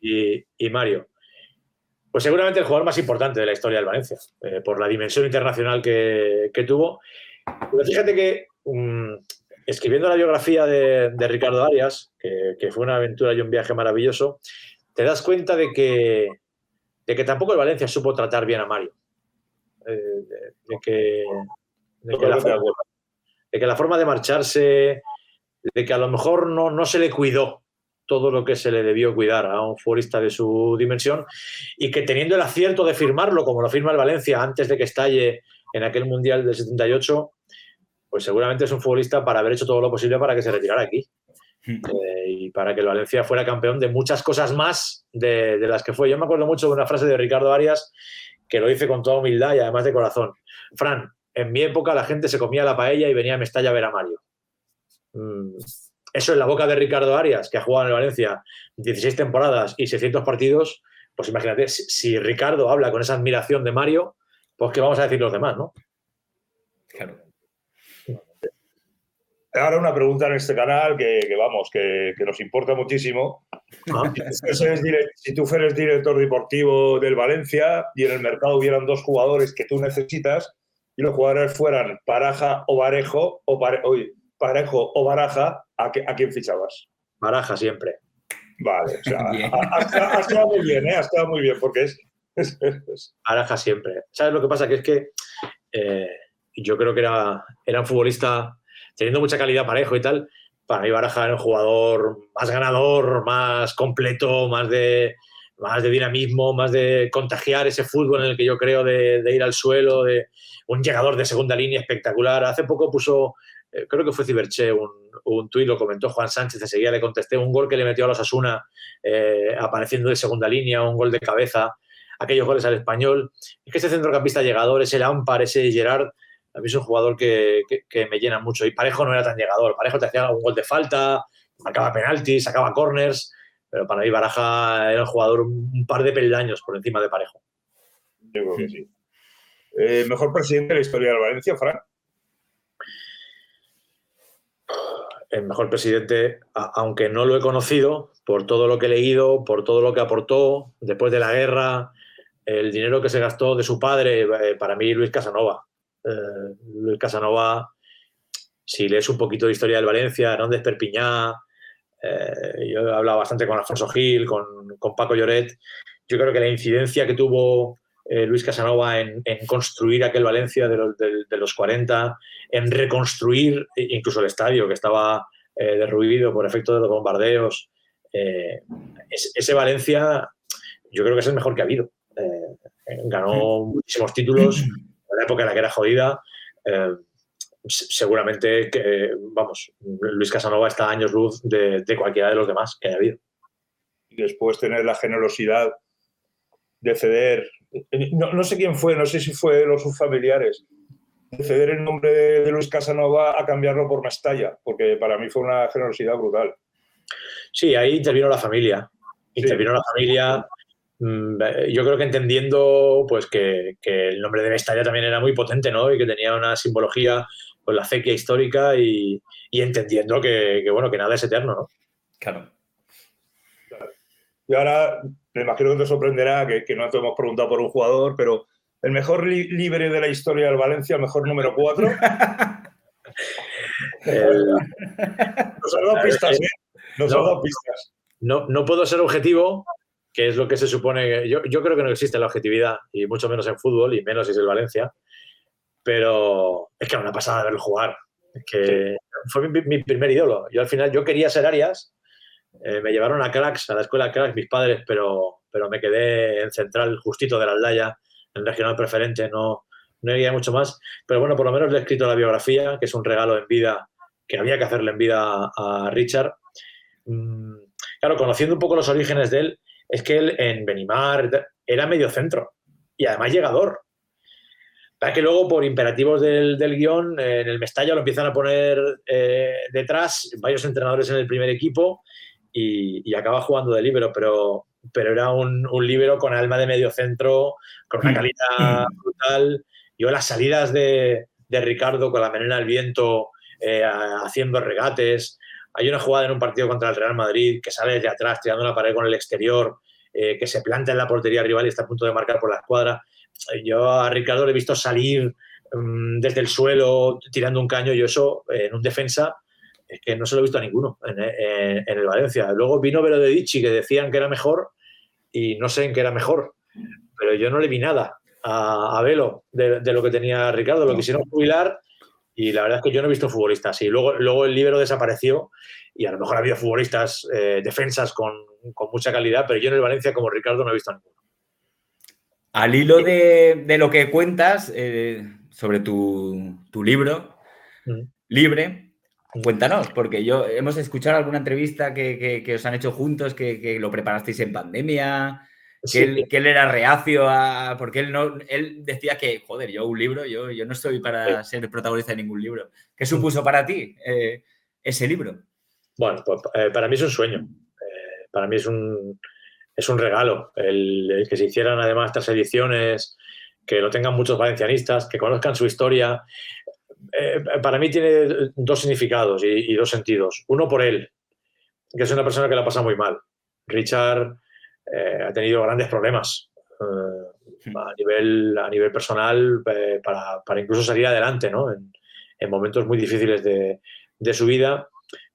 y Mario. Pues seguramente el jugador más importante de la historia del Valencia, por la dimensión internacional que tuvo. Pero fíjate que escribiendo la biografía de Ricardo Arias, que fue una aventura y un viaje maravilloso, te das cuenta de que tampoco el Valencia supo tratar bien a Mario. De que la forma de marcharse, de que a lo mejor no se le cuidó todo lo que se le debió cuidar a un futbolista de su dimensión, y que teniendo el acierto de firmarlo, como lo firma el Valencia antes de que estalle en aquel Mundial del 78, pues seguramente es un futbolista para haber hecho todo lo posible para que se retirara aquí. Y para que el Valencia fuera campeón de muchas cosas más de las que fue. Yo me acuerdo mucho de una frase de Ricardo Arias que lo dice con toda humildad y además de corazón. Fran, en mi época la gente se comía la paella y venía a Mestalla a ver a Mario. Eso en la boca de Ricardo Arias, que ha jugado en el Valencia 16 temporadas y 600 partidos, pues imagínate, si Ricardo habla con esa admiración de Mario, pues qué vamos a decir los demás, ¿no? Claro. Ahora una pregunta en este canal que nos importa muchísimo. Si tú fueres director deportivo del Valencia y en el mercado hubieran 2 jugadores que tú necesitas y los jugadores fueran Parejo o Baraja, ¿a quién fichabas? Baraja siempre. Vale, o sea, ha estado muy bien, ha estado muy bien, porque es... Baraja siempre. ¿Sabes lo que pasa? Que es que yo creo que era un futbolista teniendo mucha calidad Parejo y tal. Para mí Baraja era un jugador más ganador, más completo, más de dinamismo, más de contagiar ese fútbol en el que yo creo de ir al suelo, de un llegador de segunda línea espectacular. Hace poco puso, creo que fue Ciberché, un tuit, lo comentó Juan Sánchez, enseguida le contesté, un gol que le metió a los Osasuna apareciendo de segunda línea, un gol de cabeza, aquellos goles al Español. Es que ese centrocampista llegador, ese Lampard, ese Gerard, a mí es un jugador que me llena mucho. Y Parejo no era tan llegador. Parejo te hacía un gol de falta, marcaba penaltis, sacaba corners, pero para mí Baraja era un jugador un par de peldaños por encima de Parejo. Yo creo que sí. ¿Mejor presidente de la historia del Valencia, Fran? El mejor presidente, aunque no lo he conocido, por todo lo que he leído, por todo lo que aportó después de la guerra, el dinero que se gastó de su padre, para mí Luis Casanova. Luis Casanova, si lees un poquito de historia del Valencia, Hernández Perpiñá, yo he hablado bastante con Alfonso Gil, con Paco Lloret. Yo creo que la incidencia que tuvo Luis Casanova en construir aquel Valencia de los 40, en reconstruir incluso el estadio que estaba derruido por efecto de los bombardeos, ese Valencia yo creo que es el mejor que ha habido. Ganó muchísimos títulos en la época en la que era jodida. Seguramente Luis Casanova está a años luz de cualquiera de los demás que haya habido. Y después tener la generosidad de ceder, no sé quién fue, no sé si fue los sus familiares, de ceder el nombre de Luis Casanova a cambiarlo por Mestalla, porque para mí fue una generosidad brutal. Sí, ahí intervino la familia. Intervino la familia. Yo creo que entendiendo pues que el nombre de Mestalla también era muy potente, ¿no? Y que tenía una simbología con la acequia histórica y entendiendo que nada es eterno, ¿no? Claro. Y ahora me imagino que te sorprenderá que no te hemos preguntado por un jugador, pero el mejor libre de la historia del Valencia, el mejor número 4. Nos has dado pistas, ¿eh? Nos has dado pistas. No puedo ser objetivo, que es lo que se supone. Yo creo que no existe la objetividad, y mucho menos en fútbol, y menos si es el Valencia. Pero es que era una pasada verlo jugar. Es que fue mi primer ídolo. Yo al final quería ser Arias. Me llevaron a Cracks, a la escuela Cracks, mis padres, pero me quedé en Central, justito de la Aldaya, en regional preferente. No llegué mucho más. Pero bueno, por lo menos le he escrito la biografía, que es un regalo en vida, que había que hacerle en vida a Richard. Claro, conociendo un poco los orígenes de él, es que él en Benimar era medio centro y además llegador. Para que luego, por imperativos del guión, en el Mestalla lo empiezan a poner detrás, varios entrenadores en el primer equipo y acaba jugando de líbero, pero era un líbero con alma de medio centro, con una calidad brutal. Yo las salidas de Ricardo con la melena al viento, haciendo regates. Hay una jugada en un partido contra el Real Madrid que sale desde atrás tirando la pared con el exterior, que se planta en la portería rival y está a punto de marcar por la escuadra. Yo a Ricardo le he visto salir desde el suelo tirando un caño. Yo eso en un defensa es que no se lo he visto a ninguno en el Valencia. Luego vino Velo de Dichi, que decían que era mejor y no sé en qué era mejor, pero yo no le vi nada a Velo de lo que tenía Ricardo. Lo quisieron jubilar y la verdad es que yo no he visto futbolistas. Y luego el líbero desapareció y a lo mejor ha habido futbolistas, defensas con mucha calidad, pero yo en el Valencia como Ricardo no he visto a ninguno. Al hilo de lo que cuentas sobre tu libro, Libre, cuéntanos, porque hemos escuchado alguna entrevista que os han hecho juntos, que lo preparasteis en pandemia, que él era reacio porque él decía que, joder, yo un libro, yo no estoy para ser protagonista de ningún libro. ¿Qué supuso para ti ese libro? Bueno, pues para mí es un sueño. Para mí es un regalo el que se hicieran además estas ediciones, que lo tengan muchos valencianistas, que conozcan su historia. Para mí tiene dos significados y dos sentidos. Uno por él, que es una persona que la pasa muy mal. Richard ha tenido grandes problemas a nivel personal para incluso salir adelante, ¿no? En momentos muy difíciles de su vida,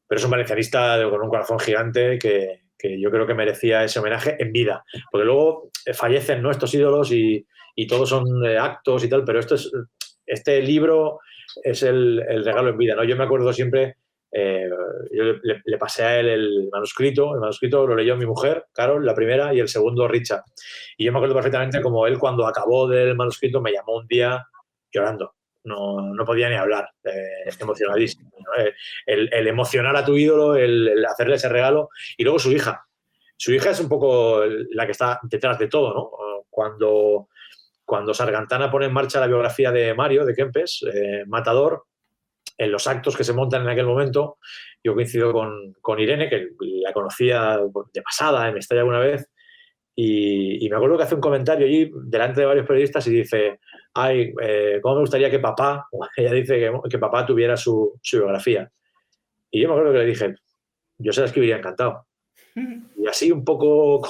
pero es un valencianista con un corazón gigante que yo creo que merecía ese homenaje en vida, porque luego fallecen, ¿no?, estos ídolos y todos son actos y tal, pero este libro es el regalo en vida, ¿no? Yo me acuerdo siempre, yo le pasé a él el manuscrito lo leyó mi mujer, Carol, la primera, y el segundo, Richard. Y yo me acuerdo perfectamente como él, cuando acabó del manuscrito, me llamó un día llorando. No podía ni hablar, emocionadísimo, ¿no? El emocionar a tu ídolo, el hacerle ese regalo. Y luego su hija. Su hija es un poco la que está detrás de todo, ¿no? Cuando Sargantana pone en marcha la biografía de Mario, de Kempes, Matador, en los actos que se montan en aquel momento, yo coincido con Irene, que la conocía de pasada, en Mestalla alguna vez, y me acuerdo que hace un comentario allí delante de varios periodistas y dice: ay, cómo me gustaría que papá, ella dice que papá tuviera su biografía. Y yo me acuerdo que le dije: yo se la escribiría encantado. Y así un poco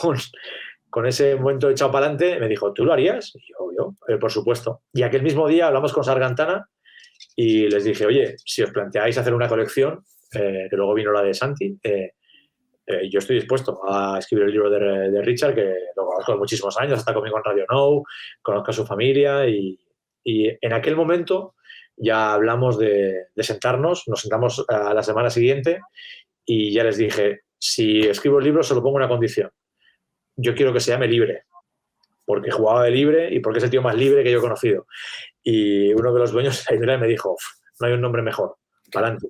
con ese momento echado para adelante, me dijo: ¿tú lo harías? Y yo, por supuesto. Y aquel mismo día hablamos con Sargantana y les dije: oye, si os planteáis hacer una colección, que luego vino la de Santi, yo estoy dispuesto a escribir el libro de Richard, que lo conozco de muchísimos años, está conmigo en Radio Now, conozco a su familia y en aquel momento ya hablamos de sentarnos, nos sentamos a la semana siguiente y ya les dije: si escribo el libro solo pongo una condición, yo quiero que se llame Libre, porque jugaba de libre y porque es el tío más libre que yo he conocido. Y uno de los dueños de la editorial me dijo: no hay un nombre mejor, para adelante.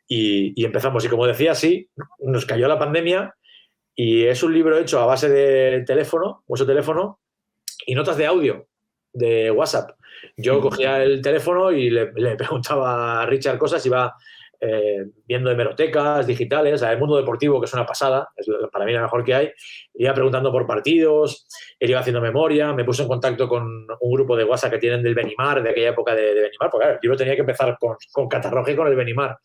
Y empezamos. Y como decía, sí, nos cayó la pandemia y es un libro hecho a base de teléfono, uso teléfono y notas de audio de WhatsApp. Yo cogía el teléfono y le preguntaba a Richard cosas, iba viendo hemerotecas digitales, el mundo deportivo, que es una pasada, es para mí la mejor que hay, iba preguntando por partidos, él iba haciendo memoria, me puse en contacto con un grupo de WhatsApp que tienen del Benimar, de aquella época de Benimar, porque claro, el libro tenía que empezar con Catarroja y con el Benimar.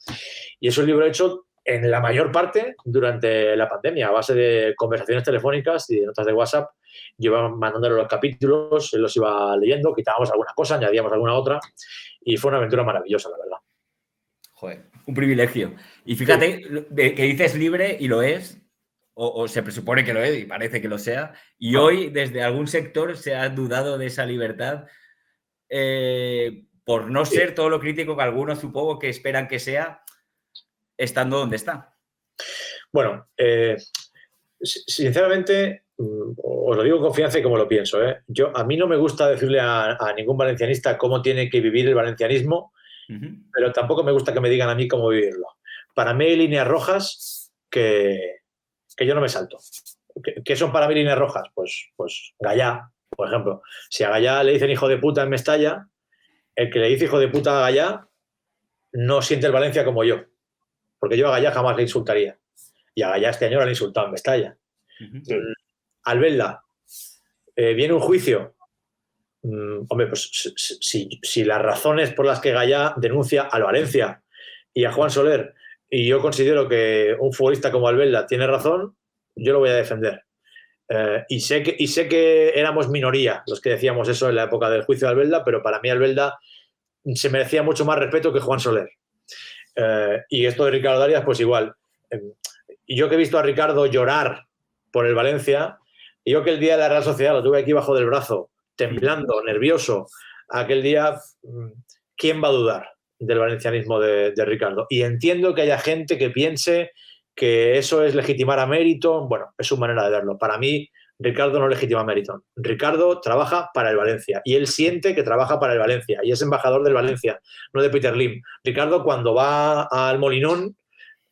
Y es un libro hecho en la mayor parte durante la pandemia, a base de conversaciones telefónicas y de notas de WhatsApp. Yo iba mandándole los capítulos, él los iba leyendo, quitábamos alguna cosa, añadíamos alguna otra, y fue una aventura maravillosa, la verdad. Joder, un privilegio. Y fíjate que dices libre, y lo es, o se presupone que lo es, y parece que lo sea, y hoy desde algún sector se ha dudado de esa libertad por no ser todo lo crítico que algunos supongo que esperan que sea, estando donde está. Bueno, sinceramente, os lo digo con confianza y como lo pienso. A mí no me gusta decirle a ningún valencianista cómo tiene que vivir el valencianismo, pero tampoco me gusta que me digan a mí cómo vivirlo. Para mí hay líneas rojas que yo no me salto. ¿Qué son para mí líneas rojas? Pues Gallá, por ejemplo. Si a Gallá le dicen hijo de puta en Mestalla, el que le dice hijo de puta a Gallá no siente el Valencia como yo. Porque yo a Gallá jamás le insultaría. Y a Gallá este año le han insultado en Mestalla. Albelda, viene un juicio. Hombre, pues si las razones por las que Gallá denuncia al Valencia y a Juan Soler, y yo considero que un futbolista como Albelda tiene razón, yo lo voy a defender. Y sé que éramos minoría los que decíamos eso en la época del juicio de Albelda, pero para mí Albelda se merecía mucho más respeto que Juan Soler. Y esto de Ricardo Arias, pues igual. Y yo que he visto a Ricardo llorar por el Valencia, y yo que el día de la Real Sociedad lo tuve aquí bajo del brazo, temblando, nervioso, aquel día, ¿quién va a dudar del valencianismo de Ricardo? Y entiendo que haya gente que piense que eso es legitimar a Meriton. Bueno, es su manera de verlo. Para mí, Ricardo no legitima a Meriton. Ricardo trabaja para el Valencia y él siente que trabaja para el Valencia y es embajador del Valencia, no de Peter Lim. Ricardo, cuando va al Molinón,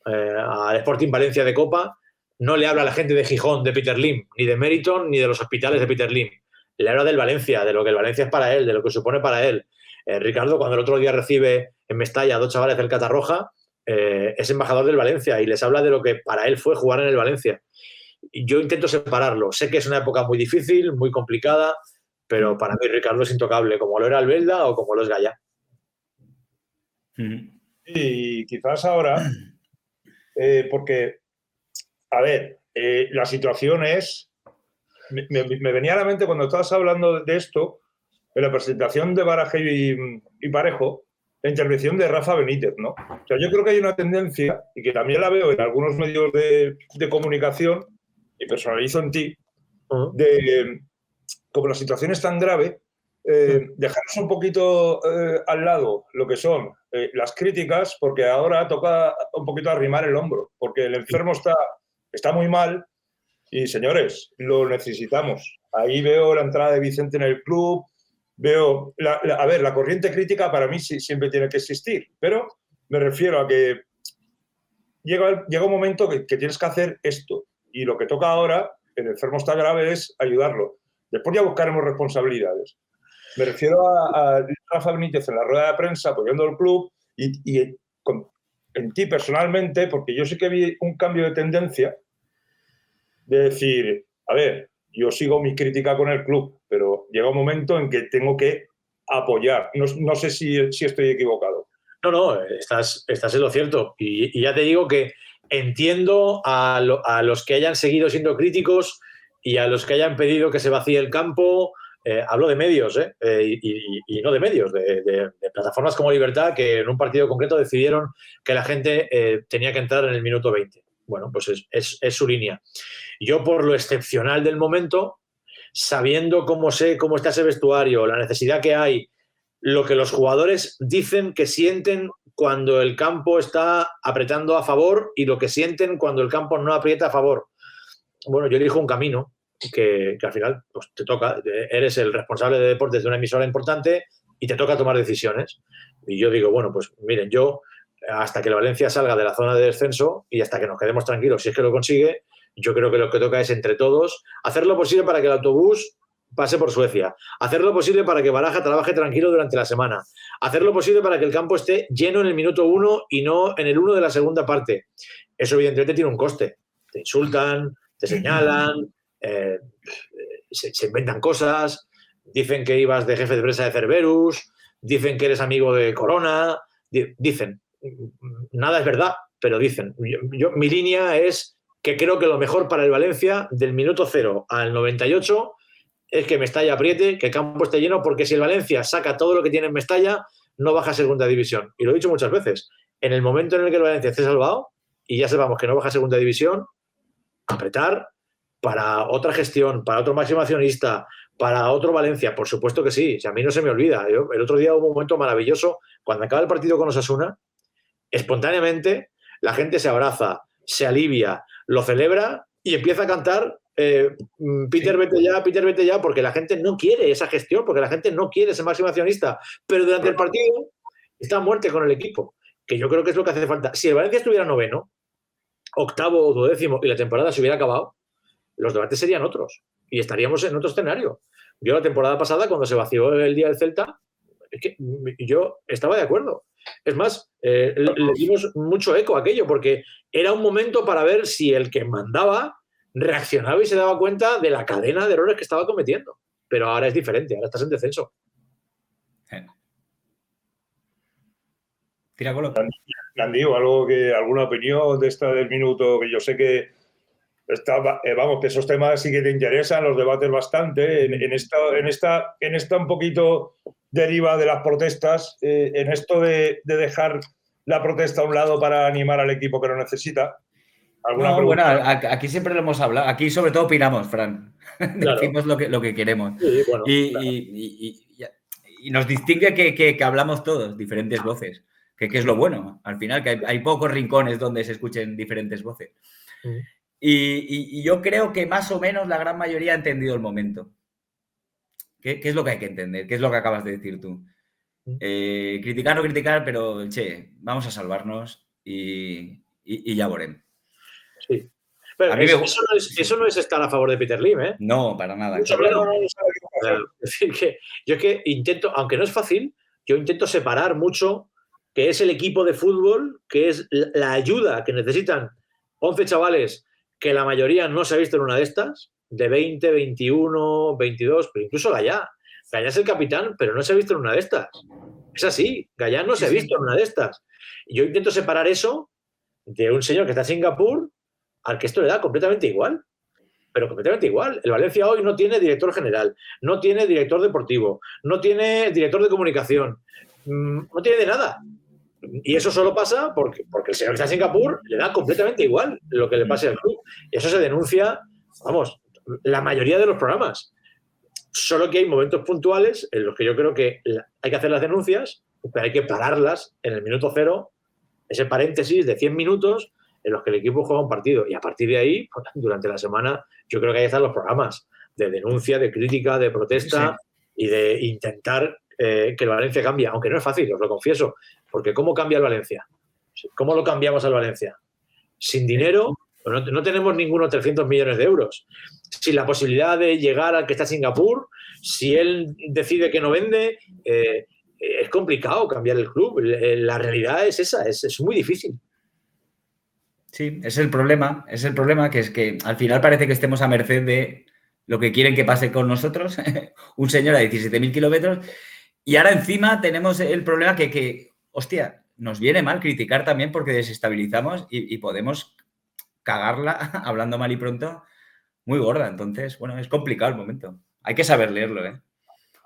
al Sporting Valencia de Copa, no le habla a la gente de Gijón, de Peter Lim, ni de Meriton, ni de los hospitales de Peter Lim. Le habla del Valencia, de lo que el Valencia es para él, de lo que supone para él. Ricardo, cuando el otro día recibe en Mestalla a 2 chavales del Catarroja, es embajador del Valencia y les habla de lo que para él fue jugar en el Valencia. Yo intento separarlo. Sé que es una época muy difícil, muy complicada, pero para mí Ricardo es intocable, como lo era Albelda o como lo es Gallá. Y quizás ahora, porque, a ver, la situación es... Me venía a la mente cuando estabas hablando de esto, en la presentación de Baraja y Parejo, la intervención de Rafa Benítez, ¿no? O sea, yo creo que hay una tendencia, y que también la veo en algunos medios de comunicación, y personalizo en ti, de como la situación es tan grave, dejarnos un poquito al lado lo que son las críticas, porque ahora toca un poquito arrimar el hombro, porque el enfermo está muy mal y, señores, lo necesitamos. Ahí veo la entrada de Vicente en el club, veo... a ver, la corriente crítica para mí siempre tiene que existir, pero me refiero a que llega un momento que tienes que hacer esto, y lo que toca ahora, el enfermo está grave, es ayudarlo. Después ya buscaremos responsabilidades. Me refiero a Rafa Benítez en la rueda de prensa apoyando al club y en ti personalmente, porque yo sí que vi un cambio de tendencia de decir, a ver, yo sigo mi crítica con el club, pero llega un momento en que tengo que apoyar. No sé si estoy equivocado. No, estás en lo cierto. Y ya te digo que entiendo a los que hayan seguido siendo críticos y a los que hayan pedido que se vacíe el campo. Hablo de medios, y no de medios, de plataformas como Libertad, que en un partido concreto decidieron que la gente tenía que entrar en el minuto 20. Bueno, pues es su línea. Yo, por lo excepcional del momento, sabiendo cómo está ese vestuario, la necesidad que hay, lo que los jugadores dicen que sienten cuando el campo está apretando a favor y lo que sienten cuando el campo no aprieta a favor. Bueno, yo elijo un camino que al final pues, te toca, eres el responsable de deportes de una emisora importante y te toca tomar decisiones. Y yo digo, bueno, pues miren, yo hasta que el Valencia salga de la zona de descenso y hasta que nos quedemos tranquilos, si es que lo consigue, yo creo que lo que toca es entre todos hacer lo posible para que el autobús pase por Suecia, hacer lo posible para que Baraja trabaje tranquilo durante la semana, hacer lo posible para que el campo esté lleno en el minuto 1 y no en el 1 de la segunda parte. Eso evidentemente tiene un coste. Te insultan, te señalan, se inventan cosas, dicen que ibas de jefe de prensa de Cerberus, dicen que eres amigo de Corona, dicen. Nada es verdad, pero dicen. Mi línea es que creo que lo mejor para el Valencia del minuto 0 al 98 es que Mestalla apriete, que el campo esté lleno, porque si el Valencia saca todo lo que tiene en Mestalla, no baja a segunda división. Y lo he dicho muchas veces. En el momento en el que el Valencia esté salvado y ya sepamos que no baja a segunda división, apretar para otra gestión, para otro máximo accionista, para otro Valencia, por supuesto que sí. Si a mí no se me olvida. El otro día hubo un momento maravilloso cuando acaba el partido con Osasuna. Espontáneamente la gente se abraza, se alivia, lo celebra y empieza a cantar Peter, vete ya, porque la gente no quiere esa gestión, porque la gente no quiere ese máximo accionista. Pero durante el partido está a muerte con el equipo, que yo creo que es lo que hace falta. Si el Valencia estuviera 9º, 8º o 12º y la temporada se hubiera acabado, los debates serían otros y estaríamos en otro escenario. Yo la temporada pasada, cuando se vació el día del Celta, es que yo estaba de acuerdo. Es más, le dimos mucho eco a aquello, porque era un momento para ver si el que mandaba reaccionaba y se daba cuenta de la cadena de errores que estaba cometiendo. Pero ahora es diferente, ahora estás en descenso. Tira Colo. Nandi, ¿alguna opinión de esta del minuto? Que yo sé que que esos temas sí que te interesan, los debates bastante. En esta un poquito deriva de las protestas, en esto de dejar la protesta a un lado para animar al equipo que lo necesita. Bueno, aquí siempre lo hemos hablado. Aquí sobre todo opinamos, Fran. Claro. Decimos lo que queremos. Sí, bueno, y nos distingue que hablamos todos, diferentes voces. Que es lo bueno. Al final, que hay pocos rincones donde se escuchen diferentes voces. Y yo creo que más o menos la gran mayoría ha entendido el momento. ¿Qué es lo que hay que entender? ¿Qué es lo que acabas de decir tú? Criticar, no criticar, pero, vamos a salvarnos y ya veremos. Sí. Pero eso no es estar a favor de Peter Lim, ¿eh? No, para nada. Es decir, que yo intento, aunque no es fácil, yo intento separar mucho que es el equipo de fútbol, que es la ayuda que necesitan 11 chavales que la mayoría no se ha visto en una de estas, de 20, 21, 22, pero incluso Gallá. Gallá es el capitán, pero no se ha visto en una de estas. Es así, Gallá no se ha visto en una de estas. Y yo intento separar eso de un señor que está en Singapur al que esto le da completamente igual. Pero completamente igual. El Valencia hoy no tiene director general, no tiene director deportivo, no tiene director de comunicación, no tiene de nada. Y eso solo pasa porque el señor que está en Singapur le da completamente igual lo que le pase al club. Y eso se denuncia, la mayoría de los programas. Solo que hay momentos puntuales en los que yo creo que hay que hacer las denuncias, pero hay que pararlas en el minuto 0, ese paréntesis de 100 minutos en los que el equipo juega un partido. Y a partir de ahí, durante la semana, yo creo que hay que hacer los programas de denuncia, de crítica, de protesta y de intentar que el Valencia cambie. Aunque no es fácil, os lo confieso. Porque ¿cómo cambia el Valencia? ¿Cómo lo cambiamos al Valencia? Sin dinero, no tenemos ninguno 300 millones de euros. Sin la posibilidad de llegar al que está en Singapur, si él decide que no vende, es complicado cambiar el club. La realidad es esa, es muy difícil. Sí, es el problema, que es que al final parece que estemos a merced de lo que quieren que pase con nosotros, un señor a 17.000 kilómetros, y ahora encima tenemos el problema que hostia, nos viene mal criticar también porque desestabilizamos y podemos cagarla, hablando mal y pronto, muy gorda. Entonces, bueno, es complicado el momento. Hay que saber leerlo, ¿eh?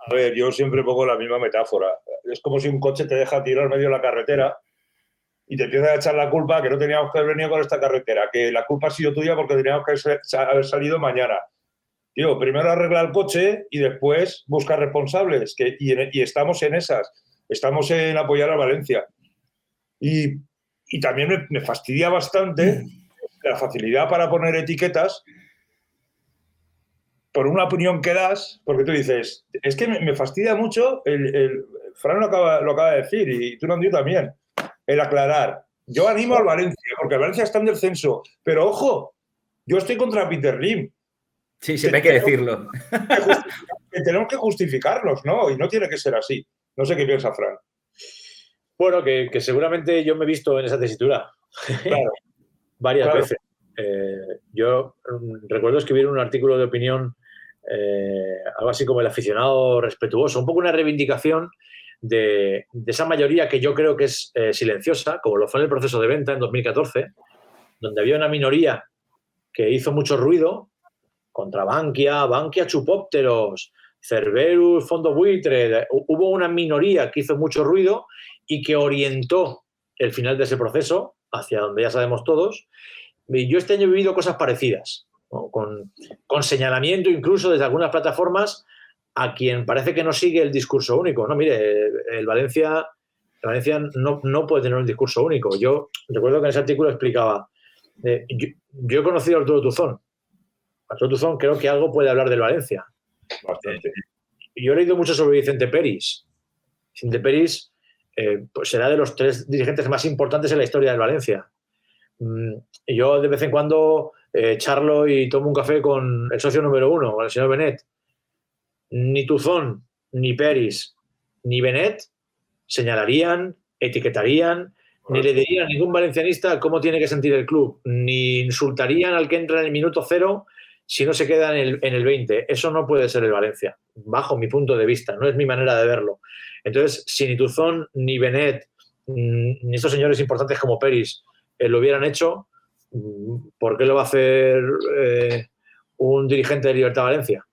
A ver, yo siempre pongo la misma metáfora. Es como si un coche te deja tirar en medio de la carretera y te empiezas a echar la culpa que no teníamos que haber venido con esta carretera, que la culpa ha sido tuya porque teníamos que haber salido mañana. Tío, primero arregla el coche y después busca responsables. Y estamos en esas. Estamos en apoyar a Valencia. Y también me fastidia bastante la facilidad para poner etiquetas por una opinión que das, porque tú dices, es que me fastidia mucho, Fran lo acaba de decir, y tú, Nandi, también, el aclarar. Yo animo al Valencia, porque el Valencia está en descenso, pero ojo, yo estoy contra Peter Lim. Sí, siempre hay que decirlo. tenemos que justificarnos, ¿no? Y no tiene que ser así. No sé qué piensa Fran. Bueno, que seguramente yo me he visto en esa tesitura. Claro. Varias veces. Yo recuerdo escribir un artículo de opinión, algo así como el aficionado respetuoso, un poco una reivindicación de esa mayoría que yo creo que es silenciosa, como lo fue en el proceso de venta en 2014, donde había una minoría que hizo mucho ruido contra Bankia Chupópteros, Cerberus, Fondo Buitre. Hubo una minoría que hizo mucho ruido y que orientó el final de ese proceso hacia donde ya sabemos todos. Y yo este año he vivido cosas parecidas, ¿no? Con señalamiento incluso desde algunas plataformas a quien parece que no sigue el discurso único. No, mire, el Valencia no puede tener un discurso único. Yo recuerdo que en ese artículo explicaba, yo he conocido a Arturo Tuzón. Arturo Tuzón creo que algo puede hablar del Valencia. Bastante. Yo he leído mucho sobre Vicente Peris. Vicente Peris pues será de los 3 dirigentes más importantes en la historia del Valencia. Yo de vez en cuando charlo y tomo un café con el socio número 1, con el señor Benet. Ni Tuzón, ni Peris, ni Benet señalarían, etiquetarían, ni le dirían a ningún valencianista cómo tiene que sentir el club, ni insultarían al que entra en el minuto 0 si no se queda en el 20. Eso no puede ser el Valencia, bajo mi punto de vista, no es mi manera de verlo. Entonces, si ni Tuzón, ni Benet, ni estos señores importantes como Peris lo hubieran hecho, ¿por qué lo va a hacer un dirigente de Libertad Valencia?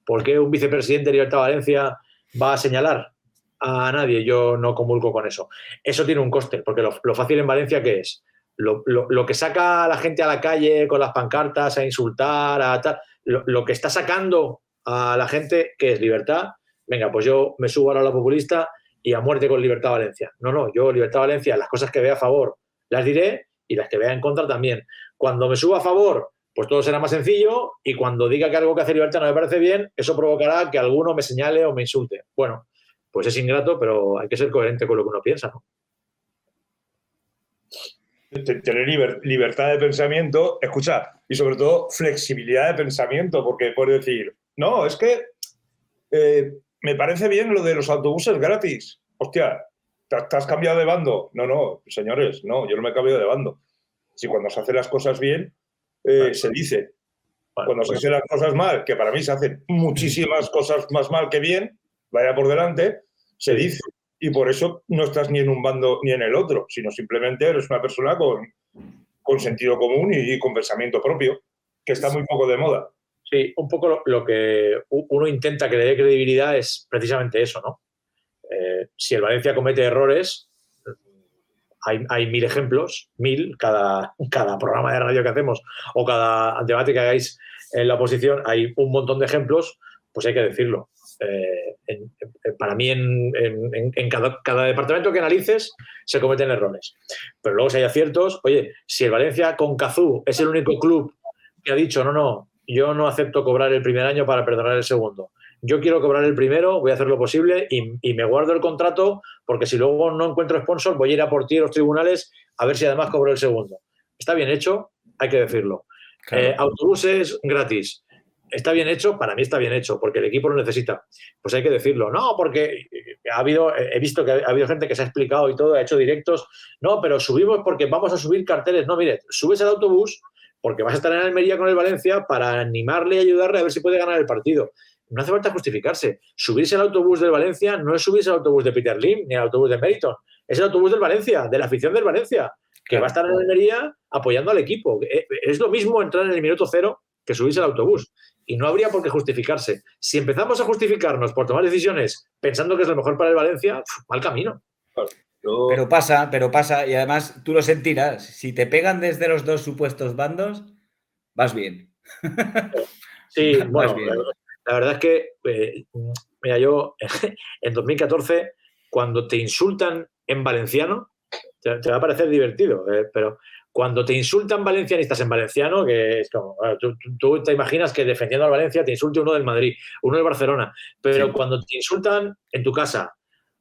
¿Por qué un vicepresidente de Libertad Valencia va a señalar a nadie? Yo no comulgo con eso. Eso tiene un coste, porque lo fácil en Valencia, ¿qué es? Lo que saca a la gente a la calle con las pancartas a insultar, a tal, lo que está sacando a la gente, ¿qué es? Libertad. Venga, pues yo me subo ahora a la populista y a muerte con Libertad Valencia. No, yo Libertad Valencia, las cosas que vea a favor las diré y las que vea en contra también. Cuando me suba a favor, pues todo será más sencillo, y cuando diga que algo que hace Libertad no me parece bien, eso provocará que alguno me señale o me insulte. Bueno, pues es ingrato, pero hay que ser coherente con lo que uno piensa, ¿no? Tener libertad de pensamiento, escucha, y sobre todo flexibilidad de pensamiento, porque puedes decir, no, es que me parece bien lo de los autobuses gratis. Hostia, ¿te has cambiado de bando? No, señores, no, yo no me he cambiado de bando. Si cuando se hacen las cosas bien, se dice. Cuando se hacen las cosas mal, que para mí se hacen muchísimas cosas más mal que bien, vaya por delante, se dice. Y por eso no estás ni en un bando ni en el otro, sino simplemente eres una persona con sentido común y con pensamiento propio, que está muy poco de moda. Sí, un poco lo que uno intenta que le dé credibilidad es precisamente eso, ¿no? Si el Valencia comete errores, hay 1000 ejemplos, 1000, cada programa de radio que hacemos o cada debate que hagáis en la oposición, hay un montón de ejemplos, pues hay que decirlo. Para mí, en cada departamento que analices, se cometen errores. Pero luego, si hay aciertos, oye, si el Valencia con Cazú es el único club que ha dicho, no, yo no acepto cobrar el primer año para perdonar el segundo. Yo quiero cobrar el primero, voy a hacer lo posible y me guardo el contrato, porque si luego no encuentro sponsor, voy a ir a por ti a los tribunales a ver si además cobro el segundo. Está bien hecho, hay que decirlo. Claro. Autobuses gratis. ¿Está bien hecho? Para mí está bien hecho, porque el equipo lo necesita. Pues hay que decirlo. No, porque he visto que ha habido gente que se ha explicado y todo, ha hecho directos. No, pero subimos porque vamos a subir carteles. No, mire, subes el autobús porque vas a estar en Almería con el Valencia para animarle y ayudarle a ver si puede ganar el partido. No hace falta justificarse. Subirse al autobús del Valencia no es subirse al autobús de Peter Lim ni al autobús de Meriton. Es el autobús del Valencia, de la afición del Valencia, que va a estar en Almería apoyando al equipo. Es lo mismo entrar en el minuto 0 que subirse al autobús. Y no habría por qué justificarse. Si empezamos a justificarnos por tomar decisiones pensando que es lo mejor para el Valencia, mal camino. Pero pasa, y además tú lo sentirás. Si te pegan desde los dos supuestos bandos, vas bien. Sí, bueno, bien. La verdad es que, mira, yo en 2014, cuando te insultan en valenciano, te va a parecer divertido, pero cuando te insultan valencianistas en valenciano, que es como, tú te imaginas que defendiendo al Valencia te insulte uno del Madrid, uno del Barcelona, pero sí. Cuando te insultan en tu casa,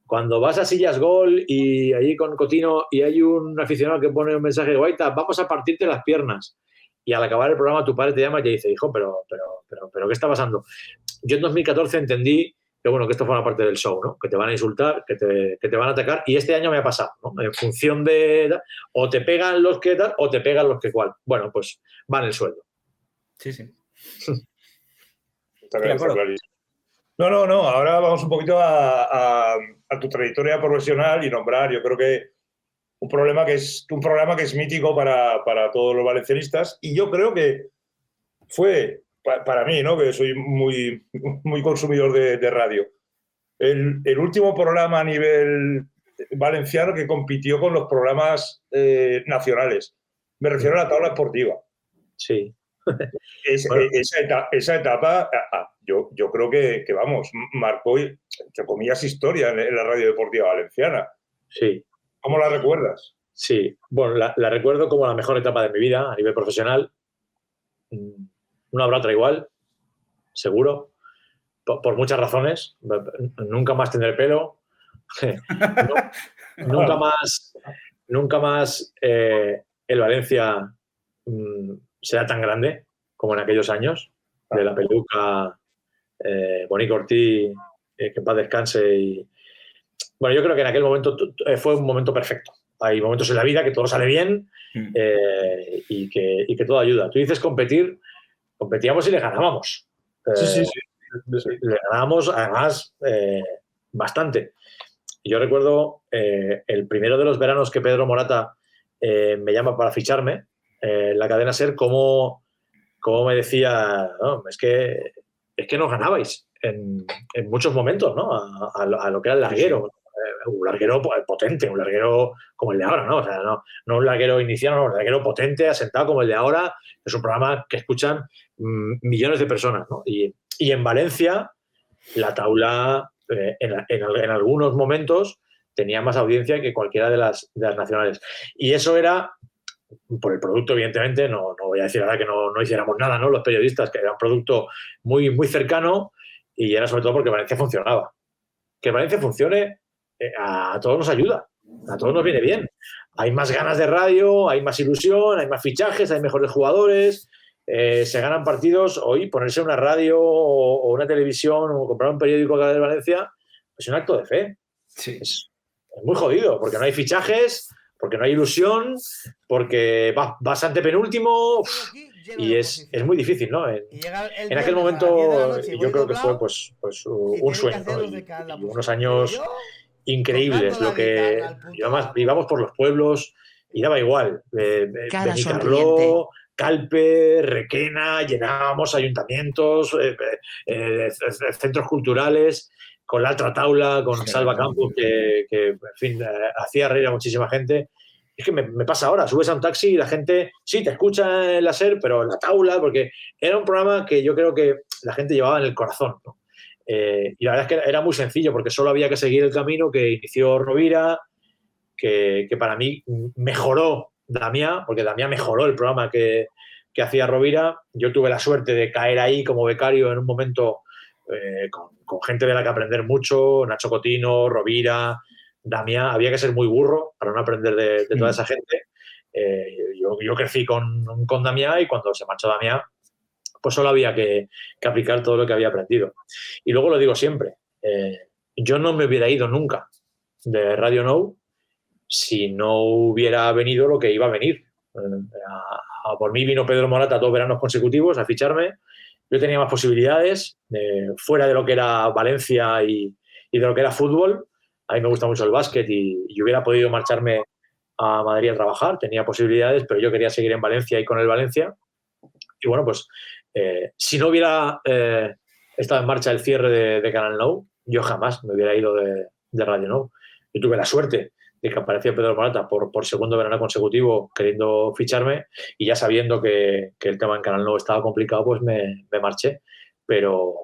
cuando vas a Sillas Gol y allí con Cotino y hay un aficionado que pone un mensaje de Guaita, vamos a partirte las piernas, y al acabar el programa tu padre te llama y te dice, hijo, pero ¿qué está pasando? yo en 2014 entendí que, bueno, que esto forma parte del show, ¿no? Que te van a insultar, que te van a atacar, y este año me ha pasado, ¿no? En función de... O te pegan los que tal, o te pegan los que cual. Bueno, pues van el sueldo. Sí, sí. Está clarísimo. No. Ahora vamos un poquito a tu trayectoria profesional y nombrar, yo creo que un programa que es mítico para todos los valencianistas, y yo creo que fue, para mí, ¿no? Que soy muy, muy consumidor de radio, el último programa a nivel valenciano que compitió con los programas nacionales. Me refiero a la tabla esportiva. Sí. Esa etapa, yo creo que vamos, marcó, entre comillas, historia en la radio deportiva valenciana. Sí. ¿Cómo la recuerdas? Sí, bueno, la recuerdo como la mejor etapa de mi vida a nivel profesional. No habrá otra igual, seguro, por muchas razones. Nunca más tendré pelo. Nunca más el Valencia será tan grande como en aquellos años, de la peluca, Bonico Ortiz, que en paz descanse. Y, bueno, yo creo que en aquel momento fue un momento perfecto. Hay momentos en la vida que todo sale bien y que todo ayuda. Tú dices competíamos y le ganábamos. Sí. Le ganábamos, además, bastante. Yo recuerdo el primero de los veranos que Pedro Morata me llama para ficharme, la cadena SER, como me decía, no, es que nos ganabais en muchos momentos, ¿no? A lo que era el larguero. Sí. Un larguero potente, un larguero como el de ahora, ¿no? O sea, no un larguero inicial, no, un larguero potente, asentado como el de ahora. Es un programa que escuchan millones de personas, ¿no? Y en Valencia, la taula en algunos momentos tenía más audiencia que cualquiera de las nacionales. Y eso era por el producto, evidentemente. No voy a decir ahora que no hiciéramos nada, ¿no? Los periodistas, que era un producto muy, muy cercano, y era sobre todo porque Valencia funcionaba. Que Valencia funcione a todos nos ayuda, a todos nos viene bien. Hay más ganas de radio, hay más ilusión, hay más fichajes, hay mejores jugadores, se ganan partidos. Hoy ponerse una radio o una televisión o comprar un periódico acá de Valencia es un acto de fe. Sí. Es muy jodido, porque no hay fichajes, porque no hay ilusión, porque vas antepenúltimo, y es muy difícil, ¿no? En aquel momento yo creo que fue pues un sueño, ¿no? Y unos años increíbles. Lo que yo además íbamos por los pueblos y daba igual. Benicarló, Calpe, Requena, llenábamos ayuntamientos, centros culturales, con la altra taula, con Salva Campos, que en fin, hacía reír a muchísima gente. Es que me pasa ahora, subes a un taxi y la gente, sí, te escucha en la SER, pero en la taula, porque era un programa que yo creo que la gente llevaba en el corazón, ¿no? Y la verdad es que era muy sencillo, porque solo había que seguir el camino que inició Rovira, que para mí mejoró Damià, porque Damià mejoró el programa que hacía Rovira. Yo tuve la suerte de caer ahí como becario en un momento con gente de la que aprender mucho, Nacho Cotino, Rovira, Damià. Había que ser muy burro para no aprender de toda esa gente. Yo crecí con Damià, y cuando se marchó Damià, pues solo había que aplicar todo lo que había aprendido. Y luego lo digo siempre, yo no me hubiera ido nunca de Radio Nou si no hubiera venido lo que iba a venir. Por mí vino Pedro Morata 2 veranos consecutivos a ficharme. Yo tenía más posibilidades, fuera de lo que era Valencia y de lo que era fútbol. A mí me gusta mucho el básquet y hubiera podido marcharme a Madrid a trabajar. Tenía posibilidades, pero yo quería seguir en Valencia y con el Valencia. Y bueno, pues si no hubiera estado en marcha el cierre de Canal Nou, yo jamás me hubiera ido de Radio Nou. Yo tuve la suerte de que apareció Pedro Morata por segundo verano consecutivo queriendo ficharme, y ya sabiendo que el tema en Canal Nou estaba complicado, pues me marché. Pero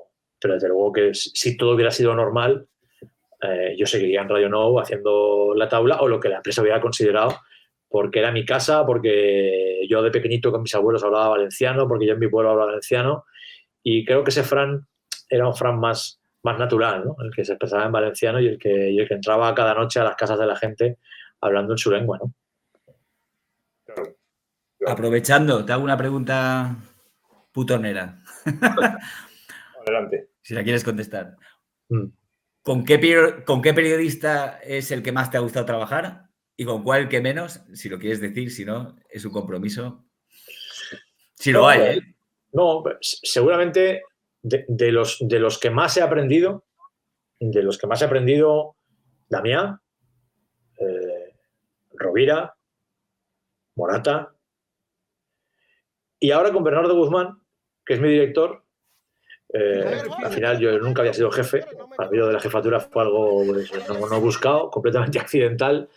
desde luego que si todo hubiera sido normal, yo seguiría en Radio Nou haciendo la taula o lo que la empresa hubiera considerado, porque era mi casa, porque yo de pequeñito con mis abuelos hablaba valenciano, porque yo en mi pueblo hablaba valenciano, y creo que ese Fran era un Fran más natural, ¿no? El que se expresaba en valenciano y el que entraba cada noche a las casas de la gente hablando en su lengua, ¿no? Claro. Aprovechando, te hago una pregunta putonera. Adelante. Si la quieres contestar. Mm. ¿Con qué periodista es el que más te ha gustado trabajar? ¿Y con cuál el que menos? Si lo quieres decir, si no, es un compromiso. Si lo hay, ¿eh? No, seguramente de los que más he aprendido, Damián, Rovira, Morata, y ahora con Bernardo Guzmán, que es mi director. Al final yo nunca había sido jefe, para mí lo de la jefatura fue algo pues, no buscado, completamente accidental,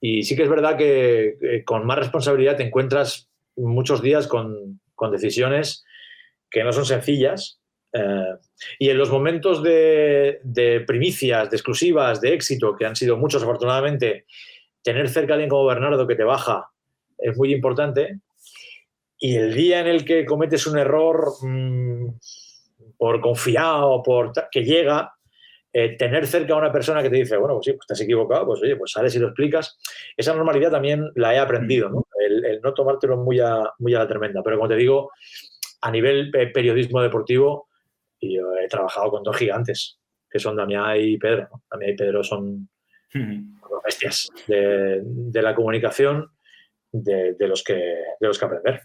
y sí que es verdad que con más responsabilidad te encuentras muchos días con decisiones que no son sencillas, y en los momentos de primicias, de exclusivas, de éxito, que han sido muchos afortunadamente, tener cerca a alguien como Bernardo que te baja es muy importante, y el día en el que cometes un error por confiado, que llega, tener cerca a una persona que te dice, bueno, pues sí, pues te has equivocado, pues oye, pues sales y lo explicas. Esa normalidad también la he aprendido, ¿no? El no tomártelo muy a la tremenda. Pero como te digo, a nivel periodismo deportivo, yo he trabajado con dos gigantes, que son Damián y Pedro, ¿no? Damián y Pedro son bestias de la comunicación, de los que aprender.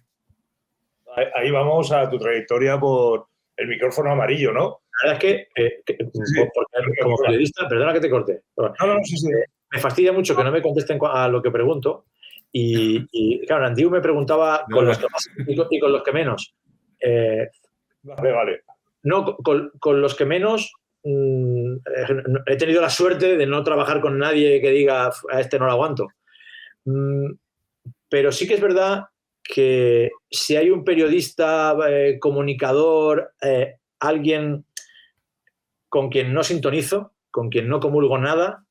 Ahí vamos a tu trayectoria por el micrófono amarillo, ¿no? La verdad es que porque como periodista, perdona que te corte. No, sí. Me fastidia mucho que no me contesten a lo que pregunto. Y claro, Andiu me preguntaba con los que más y con los que menos. Vale. No, con los que menos he tenido la suerte de no trabajar con nadie que diga a este no lo aguanto. Pero sí que es verdad que si hay un periodista, comunicador, alguien con quien no sintonizo, con quien no comulgo nada,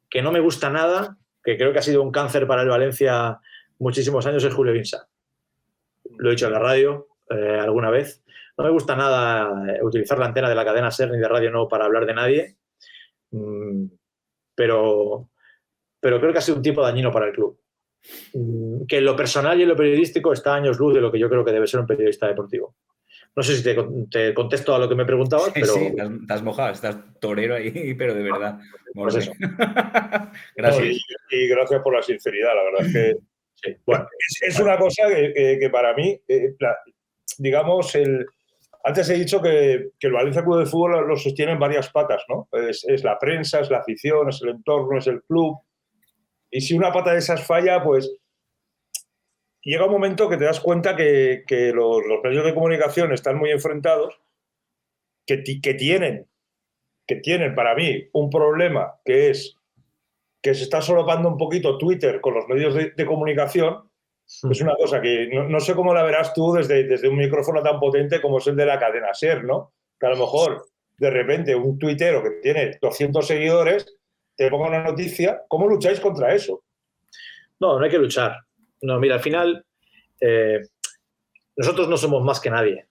que no me gusta nada, que creo que ha sido un cáncer para el Valencia muchísimos años, es Julio Vinsá. Lo he dicho en la radio alguna vez. No me gusta nada utilizar la antena de la cadena SER ni de Radio No para hablar de nadie, pero creo que ha sido un tipo dañino para el club. Que en lo personal y en lo periodístico está a años luz de lo que yo creo que debe ser un periodista deportivo. No sé si te contesto a lo que me preguntabas, pero... Sí, te has mojado, estás torero ahí, pero de verdad. Pues eso. Gracias. Y gracias por la sinceridad, la verdad es que... Sí, bueno. Es una cosa que para mí, digamos, antes he dicho que el Valencia Club de Fútbol lo sostiene en varias patas, ¿no? Es la prensa, es la afición, es el entorno, es el club. Y si una pata de esas falla, pues llega un momento que te das cuenta que los medios de comunicación están muy enfrentados, que tienen para mí un problema que es que se está solapando un poquito Twitter con los medios de comunicación. Es una cosa que no sé cómo la verás tú desde un micrófono tan potente como es el de la cadena SER, ¿no? Que a lo mejor de repente un tuitero que tiene 200 seguidores te ponga una noticia. ¿Cómo lucháis contra eso? No hay que luchar. No, mira, al final nosotros no somos más que nadie.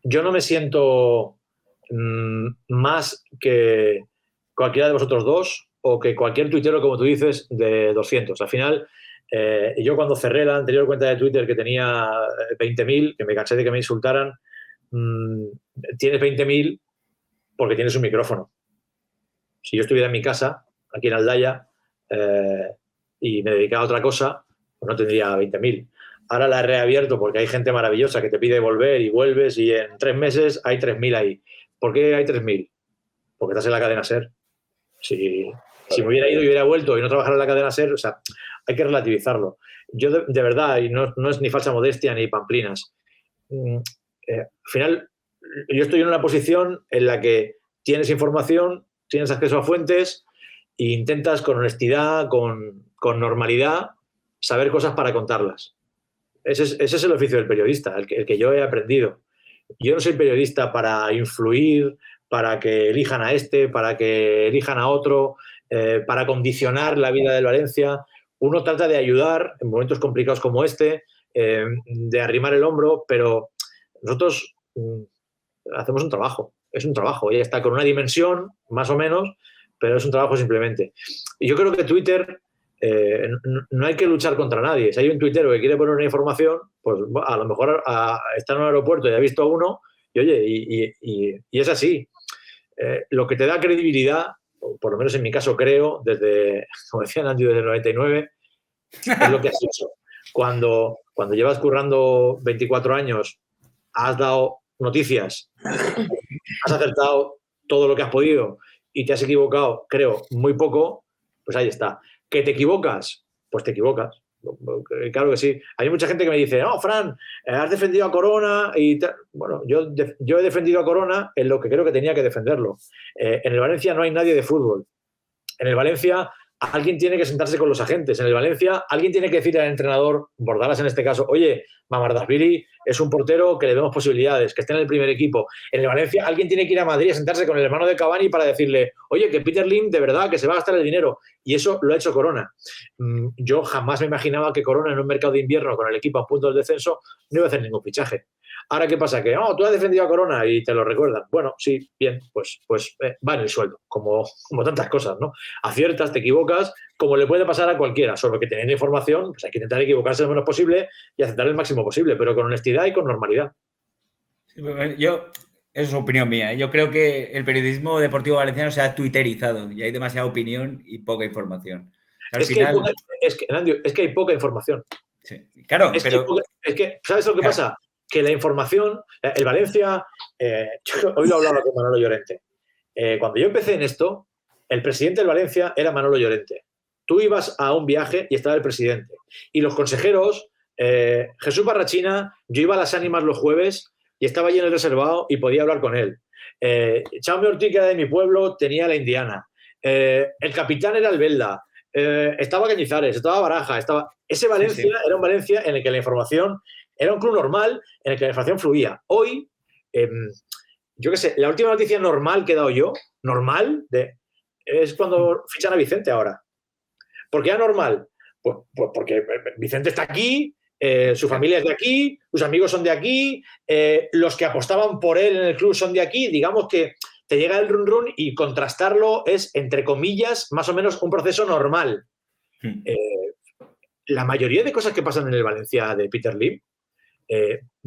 Yo no me siento más que cualquiera de vosotros dos o que cualquier tuitero, como tú dices, de 200. Al final, yo cuando cerré la anterior cuenta de Twitter que tenía 20.000, que me cansé de que me insultaran, tienes 20.000 porque tienes un micrófono. Si yo estuviera en mi casa, aquí en Aldaya, y me dedicaba a otra cosa, pues no tendría 20.000. Ahora la he reabierto porque hay gente maravillosa que te pide volver y vuelves y en 3 meses hay 3.000 ahí. ¿Por qué hay 3.000? Porque estás en la cadena SER. Si me hubiera ido y hubiera vuelto y no trabajara en la cadena SER, o sea, hay que relativizarlo. Yo de verdad, y no es ni falsa modestia ni pamplinas, al final yo estoy en una posición en la que tienes información, tienes acceso a fuentes e intentas con honestidad, con normalidad, saber cosas para contarlas. Ese es el oficio del periodista, el que yo he aprendido. Yo no soy periodista para influir, para que elijan a este, para que elijan a otro, para condicionar la vida del Valencia. Uno trata de ayudar en momentos complicados como este, de arrimar el hombro, pero nosotros hacemos un trabajo. Es un trabajo, ya está con una dimensión, más o menos, pero es un trabajo simplemente. Y yo creo que Twitter... no hay que luchar contra nadie. Si hay un tuitero que quiere poner una información, pues a lo mejor está en un aeropuerto y ha visto a uno Y oye, y es así. Lo que te da credibilidad, o por lo menos en mi caso creo, desde, como decía Andy, desde el 99, es lo que has hecho. Cuando llevas currando 24 años, has dado noticias, has acertado todo lo que has podido y te has equivocado, creo, muy poco, pues ahí está. ¿Que te equivocas? Pues te equivocas. Claro que sí. Hay mucha gente que me dice, no, Fran, has defendido a Corona y tal. Bueno, yo he defendido a Corona en lo que creo que tenía que defenderlo. En el Valencia no hay nadie de fútbol. En el Valencia alguien tiene que sentarse con los agentes. En el Valencia alguien tiene que decirle al entrenador, Bordalas en este caso, oye, Mamardashvili es un portero que le vemos posibilidades, que esté en el primer equipo. En el Valencia alguien tiene que ir a Madrid a sentarse con el hermano de Cavani para decirle, oye, que Peter Lim de verdad que se va a gastar el dinero. Y eso lo ha hecho Corona. Yo jamás me imaginaba que Corona en un mercado de invierno con el equipo a punto del descenso no iba a hacer ningún fichaje. Ahora, ¿qué pasa? Que tú has defendido a Corona y te lo recuerdan. Bueno, sí, bien, pues va en el sueldo, como tantas cosas, ¿no? Aciertas, te equivocas, como le puede pasar a cualquiera, solo que teniendo información, pues hay que intentar equivocarse lo menos posible y aceptar el máximo posible, pero con honestidad y con normalidad. Eso es opinión mía. Yo creo que el periodismo deportivo valenciano se ha twitterizado y hay demasiada opinión y poca información. Es que hay poca información. Sí, claro, es que ¿sabes lo que pasa? Que la información, el Valencia, hoy lo hablaba con Manolo Llorente. Cuando yo empecé en esto, el presidente del Valencia era Manolo Llorente. Tú ibas a un viaje y estaba el presidente. Y los consejeros, Jesús Barrachina, yo iba a las Ánimas los jueves y estaba allí en el reservado y podía hablar con él. Chaume Ortiz, que era de mi pueblo, tenía la Indiana. El capitán era el Belda. Estaba Cañizares, estaba Baraja. Ese Valencia era un Valencia en el que la información era un club normal en el que la información fluía. Hoy, yo qué sé, la última noticia normal que he dado yo, es cuando fichan a Vicente ahora. ¿Por qué anormal? Pues porque Vicente está aquí, su familia es de aquí, sus amigos son de aquí, los que apostaban por él en el club son de aquí. Digamos que te llega el run y contrastarlo es, entre comillas, más o menos un proceso normal. La mayoría de cosas que pasan en el Valencia de Peter Lim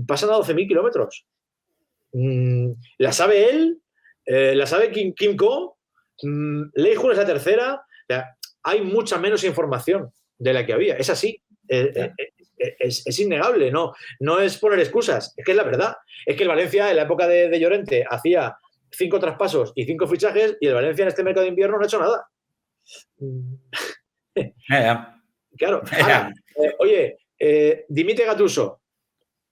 pasan a 12.000 kilómetros. La sabe él, la sabe Kim Ko, Lei Jun es la tercera. O sea, hay mucha menos información de la que había. Es así. Es innegable. No es poner excusas. Es que es la verdad. Es que el Valencia, en la época de Llorente, hacía 5 traspasos y 5 fichajes y el Valencia en este mercado de invierno no ha hecho nada. Claro. Ahora, oye, dimite Gattuso.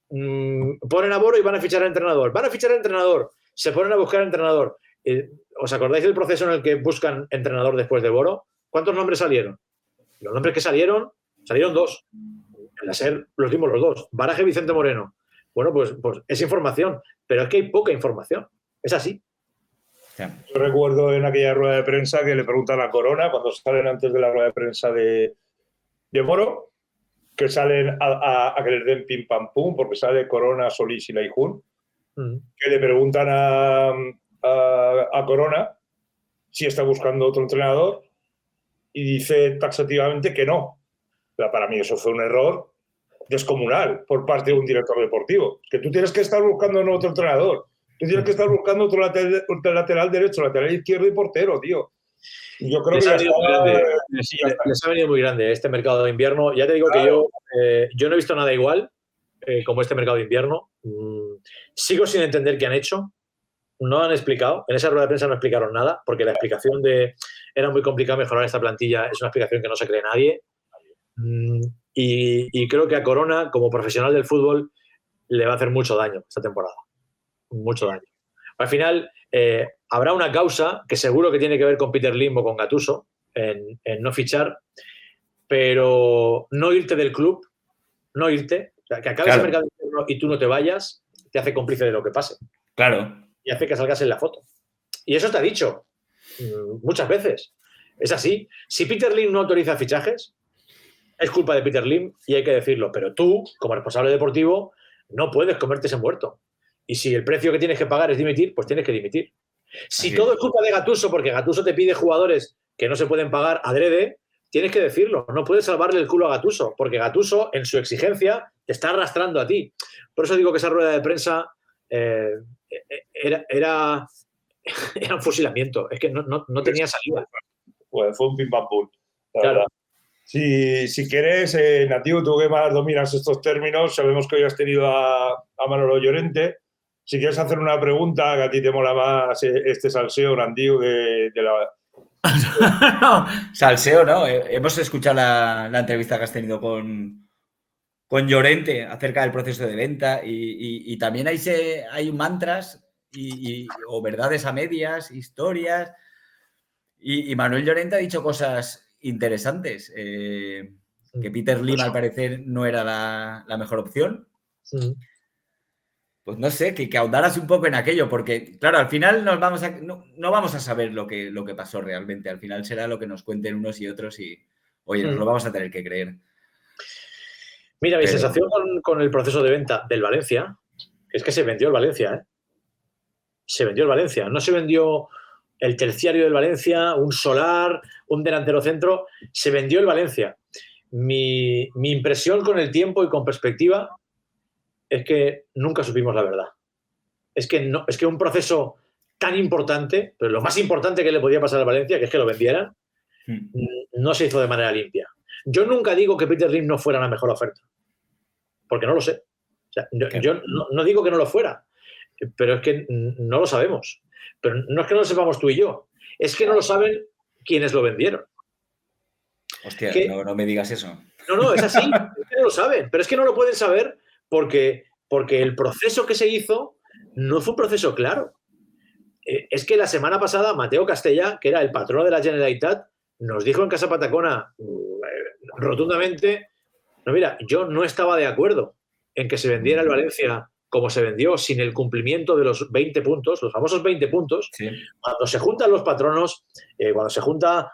Ponen a Boro y van a fichar al entrenador. Van a fichar al entrenador. Se ponen a buscar al entrenador. ¿Os acordáis del proceso en el que buscan entrenador después de Boro? ¿Cuántos nombres salieron? Los nombres que salieron 2. Al ser los mismos los 2. Baraja y Vicente Moreno. Bueno, pues es información. Pero es que hay poca información. Es así. Yo recuerdo en aquella rueda de prensa que le preguntan a Corona, cuando salen antes de la rueda de prensa de Boro, que salen a que les den pim pam pum, porque sale Corona, Solís y Lei Jun, que le preguntan a Corona si está buscando otro entrenador y dice taxativamente que no. Pero para mí eso fue un error descomunal por parte de un director deportivo. Que tú tienes que estar buscando otro entrenador. Tú tienes que estar buscando otro lateral derecho, lateral izquierdo y portero, tío. Y yo creo les ha venido muy grande este mercado de invierno. Ya te digo que yo no he visto nada igual como este mercado de invierno. Sigo sin entender qué han hecho. No han explicado. En esa rueda de prensa no explicaron nada, porque la explicación de era muy complicado mejorar esta plantilla es una explicación que no se cree nadie. Y creo que a Corona, como profesional del fútbol, le va a hacer mucho daño esta temporada. Mucho daño. Al final, habrá una causa que seguro que tiene que ver con Peter Lim o con Gattuso en no fichar, pero no irte del club, no irte, o sea, que acabe ese mercado y tú no te vayas, te hace cómplice de lo que pase. Claro. Y hace que salgas en la foto. Y eso te ha dicho muchas veces. Es así. Si Peter Lim no autoriza fichajes, es culpa de Peter Lim y hay que decirlo. Pero tú, como responsable deportivo, no puedes comerte ese muerto. Y si el precio que tienes que pagar es dimitir, pues tienes que dimitir. Si así todo es culpa de Gattuso, porque Gattuso te pide jugadores que no se pueden pagar adrede, tienes que decirlo. No puedes salvarle el culo a Gattuso, porque Gattuso, en su exigencia, te está arrastrando a ti. Por eso digo que esa rueda de prensa era un fusilamiento. Es que no tenía salida. Pues fue un pim pam pum, la Claro. verdad. Si quieres, Nativo, tú que más dominas estos términos, sabemos que hoy has tenido a Manolo Llorente. Si quieres hacer una pregunta, que a ti te mola más este salseo, Nativo, de la... No, salseo, ¿no? Hemos escuchado la entrevista que has tenido con Llorente acerca del proceso de venta y también hay mantras o verdades a medias, historias. Y Manuel Llorente ha dicho cosas interesantes. Que Peter Lim, al parecer, no era la mejor opción. Pues no sé, que ahondaras un poco en aquello, porque, claro, al final no vamos a saber lo que pasó realmente. Al final será lo que nos cuenten unos y otros y, oye, nos lo vamos a tener que creer. Mira, mi sensación con el proceso de venta del Valencia es que se vendió el Valencia, ¿eh? Se vendió el Valencia. No se vendió el terciario del Valencia, un Solar, un delantero centro. Se vendió el Valencia. Mi impresión con el tiempo y con perspectiva es que nunca supimos la verdad. Es que un proceso tan importante, pero lo más importante que le podía pasar al Valencia, que es que lo vendieran, no se hizo de manera limpia. Yo nunca digo que Peter Lim no fuera la mejor oferta, porque no lo sé. O sea, yo no digo que no lo fuera, pero es que no lo sabemos. Pero no es que no lo sepamos tú y yo, es que no lo saben quienes lo vendieron. Hostia, no me digas eso. No, es así, es que no lo saben, pero es que no lo pueden saber porque el proceso que se hizo no fue un proceso claro. Es que la semana pasada Mateo Castellà, que era el patrono de la Generalitat, nos dijo en Casa Patacona rotundamente, no, mira, yo no estaba de acuerdo en que se vendiera el Valencia como se vendió, sin el cumplimiento de los 20 puntos, los famosos 20 puntos. Sí. Cuando se juntan los patronos, cuando se junta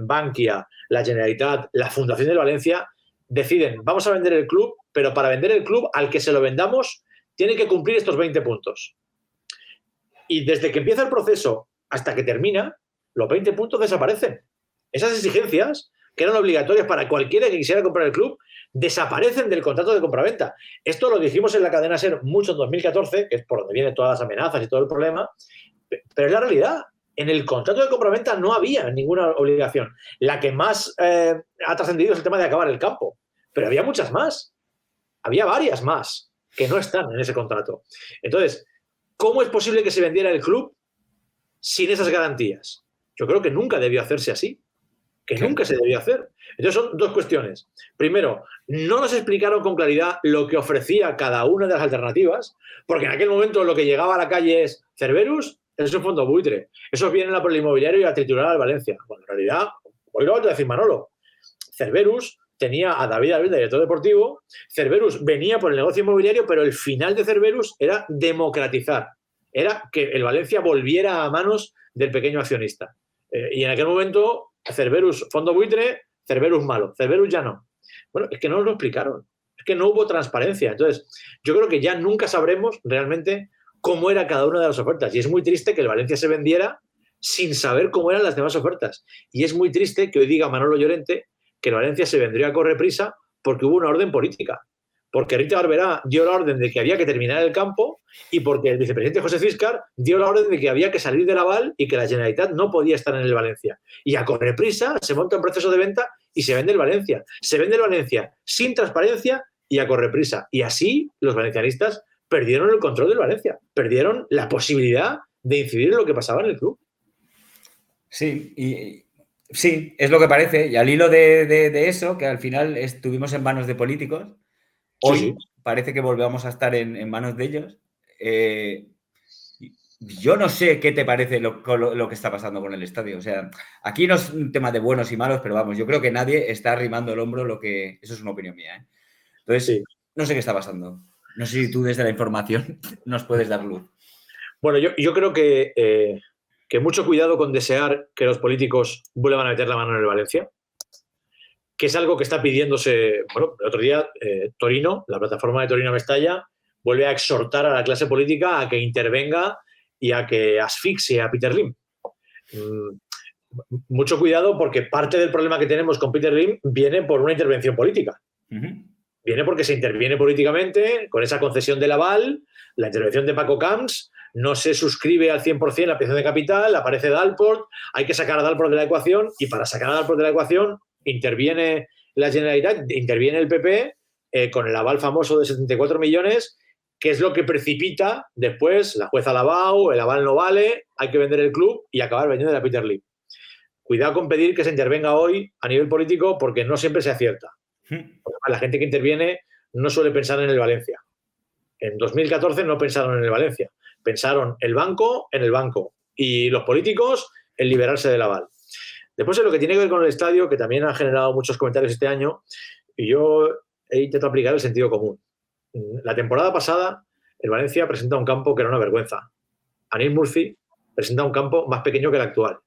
Bankia, la Generalitat, la Fundación del Valencia, deciden, vamos a vender el club, pero para vender el club, al que se lo vendamos, tiene que cumplir estos 20 puntos. Y desde que empieza el proceso hasta que termina, los 20 puntos desaparecen. Esas exigencias, que eran obligatorias para cualquiera que quisiera comprar el club, desaparecen del contrato de compraventa. Esto lo dijimos en la cadena SER mucho en 2014, que es por donde vienen todas las amenazas y todo el problema, pero es la realidad. En el contrato de compraventa no había ninguna obligación. La que más ha trascendido es el tema de acabar el campo, pero había muchas más. Había varias más que no están en ese contrato. Entonces, ¿cómo es posible que se vendiera el club sin esas garantías? Yo creo que nunca debió hacerse así. Que nunca se debió hacer. Entonces son dos cuestiones. Primero, no nos explicaron con claridad lo que ofrecía cada una de las alternativas, porque en aquel momento lo que llegaba a la calle es Cerberus, es un fondo buitre. Esos vienen a por el inmobiliario y a triturar al Valencia. Bueno, en realidad, hoy lo voy a decir Manolo, Cerberus tenía a David Albelda, director deportivo. Cerberus venía por el negocio inmobiliario, pero el final de Cerberus era democratizar. Era que el Valencia volviera a manos del pequeño accionista. Y en aquel momento, Cerberus fondo buitre, Cerberus malo. Cerberus ya no. Bueno, es que no nos lo explicaron. Es que no hubo transparencia. Entonces, yo creo que ya nunca sabremos realmente cómo era cada una de las ofertas. Y es muy triste que el Valencia se vendiera sin saber cómo eran las demás ofertas. Y es muy triste que hoy diga Manolo Llorente que el Valencia se vendría a correr prisa porque hubo una orden política. Porque Rita Barberá dio la orden de que había que terminar el campo y porque el vicepresidente José Ciscar dio la orden de que había que salir del aval y que la Generalitat no podía estar en el Valencia. Y a correr prisa se monta un proceso de venta y se vende el Valencia. Se vende el Valencia sin transparencia y a correr prisa. Y así los valencianistas perdieron el control del Valencia. Perdieron la posibilidad de incidir en lo que pasaba en el club. Sí, sí, es lo que parece. Y al hilo de eso, que al final estuvimos en manos de políticos, hoy sí. Parece que volvemos a estar en manos de ellos. Yo no sé qué te parece lo que está pasando con el estadio. O sea, aquí no es un tema de buenos y malos, pero vamos, yo creo que nadie está arrimando el hombro eso es una opinión mía, ¿eh? Entonces, sí. No sé qué está pasando. No sé si tú desde la información nos puedes dar luz. Bueno, yo creo que mucho cuidado con desear que los políticos vuelvan a meter la mano en el Valencia, que es algo que está pidiéndose. Bueno, el otro día Torino, la plataforma de Torino Mestalla, vuelve a exhortar a la clase política a que intervenga y a que asfixie a Peter Lim. Mucho cuidado porque parte del problema que tenemos con Peter Lim viene por una intervención política. Uh-huh. Viene porque se interviene políticamente con esa concesión del aval, la intervención de Paco Camps, no se suscribe al 100% la ampliación de capital, aparece Dalport, hay que sacar a Dalport de la ecuación y para sacar a Dalport de la ecuación interviene la Generalitat, interviene el PP con el aval famoso de 74 millones, que es lo que precipita después la jueza Lavao, el aval no vale, hay que vender el club y acabar vendiendo a Peter Lim. Cuidado con pedir que se intervenga hoy a nivel político porque no siempre se acierta. La gente que interviene no suele pensar en el Valencia. En 2014 no pensaron en el Valencia. Pensaron el banco en el banco y los políticos en liberarse del aval. Después, en lo que tiene que ver con el estadio, que también ha generado muchos comentarios este año, y yo he intentado aplicar el sentido común. La temporada pasada, el Valencia presenta un campo que era una vergüenza. Anil Murphy presenta un campo más pequeño que el actual,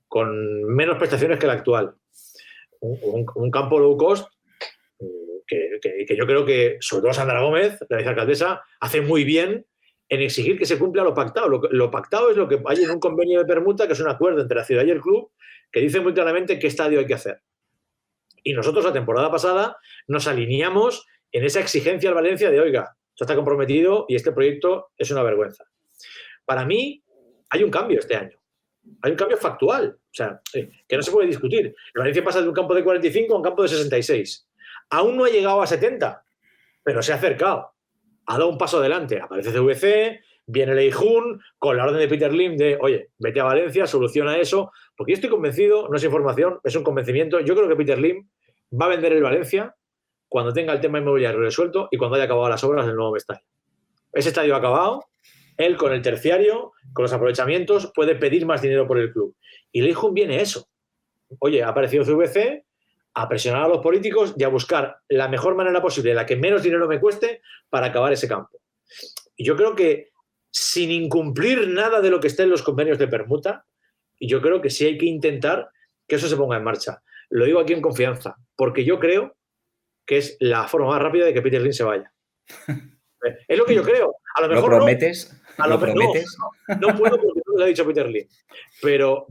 con menos prestaciones que el actual. Un campo low cost que yo creo que, sobre todo Sandra Gómez, la vicealcaldesa, hace muy bien en exigir que se cumpla lo pactado. Lo pactado es lo que hay en un convenio de permuta, que es un acuerdo entre la ciudad y el club, que dice muy claramente qué estadio hay que hacer. Y nosotros la temporada pasada nos alineamos en esa exigencia al Valencia de, oiga, esto está comprometido y este proyecto es una vergüenza. Para mí hay un cambio este año. Hay un cambio factual, o sea, que no se puede discutir. El Valencia pasa de un campo de 45 a un campo de 66. Aún no ha llegado a 70, pero se ha acercado. Ha dado un paso adelante. Aparece CVC, viene Leijun, con la orden de Peter Lim de, oye, vete a Valencia, soluciona eso. Porque yo estoy convencido, no es información, es un convencimiento. Yo creo que Peter Lim va a vender el Valencia cuando tenga el tema inmobiliario resuelto y cuando haya acabado las obras del nuevo estadio. Ese estadio ha acabado. Él, con el terciario, con los aprovechamientos, puede pedir más dinero por el club. Y Leijun viene eso. Oye, ha aparecido CVC a presionar a los políticos y a buscar la mejor manera posible, la que menos dinero me cueste, para acabar ese campo. Y yo creo que, sin incumplir nada de lo que esté en los convenios de permuta, yo creo que sí hay que intentar que eso se ponga en marcha. Lo digo aquí en confianza, porque yo creo que es la forma más rápida de que Peter Lim se vaya. Es lo que yo creo. A lo mejor ¿Lo prometes? ¿Lo prometes? No puedo porque no lo ha dicho Peter Lim. Pero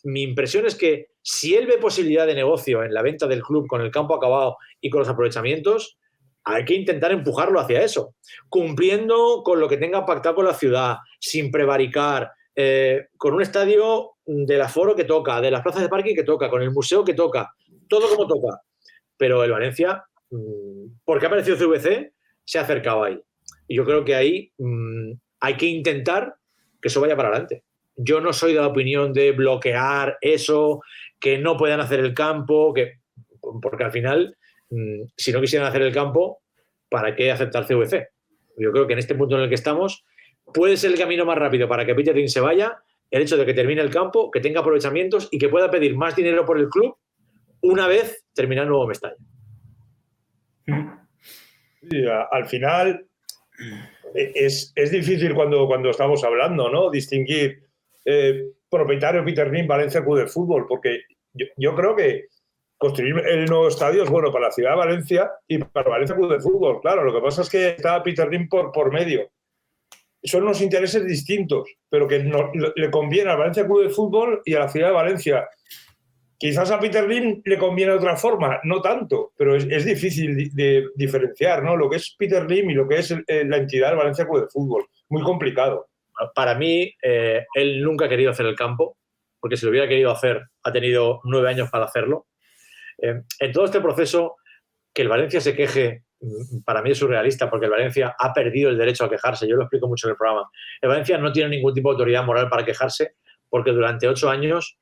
mi impresión es que si él ve posibilidad de negocio en la venta del club con el campo acabado y con los aprovechamientos, hay que intentar empujarlo hacia eso, cumpliendo con lo que tenga pactado con la ciudad, sin prevaricar, con un estadio del aforo que toca, de las plazas de parking que toca, con el museo que toca, todo como toca. Pero el Valencia, porque ha aparecido CVC, se ha acercado ahí. Y yo creo que ahí hay que intentar que eso vaya para adelante. Yo no soy de la opinión de bloquear eso, que no puedan hacer el campo, porque al final, si no quisieran hacer el campo, ¿para qué aceptar CVC? Yo creo que en este punto en el que estamos, puede ser el camino más rápido para que Peter Lim se vaya, el hecho de que termine el campo, que tenga aprovechamientos y que pueda pedir más dinero por el club una vez termine el nuevo Mestalla. Sí, al final es difícil cuando estamos hablando, ¿no? Distinguir propietario Peter Lim, Valencia Club de Fútbol, porque yo creo que construir el nuevo estadio es bueno para la ciudad de Valencia y para Valencia Club de Fútbol. Claro, lo que pasa es que está Peter Lim por medio. Son unos intereses distintos, pero que le conviene al Valencia Club de Fútbol y a la ciudad de Valencia. Quizás a Peter Lim le conviene de otra forma, no tanto, pero es difícil de diferenciar, ¿no? Lo que es Peter Lim y lo que es la entidad del Valencia Club de Fútbol. Muy complicado. Para mí, él nunca ha querido hacer el campo, porque si lo hubiera querido hacer, ha tenido 9 años para hacerlo. En todo este proceso, que el Valencia se queje, para mí es surrealista, porque el Valencia ha perdido el derecho a quejarse. Yo lo explico mucho en el programa. El Valencia no tiene ningún tipo de autoridad moral para quejarse, porque durante 8 años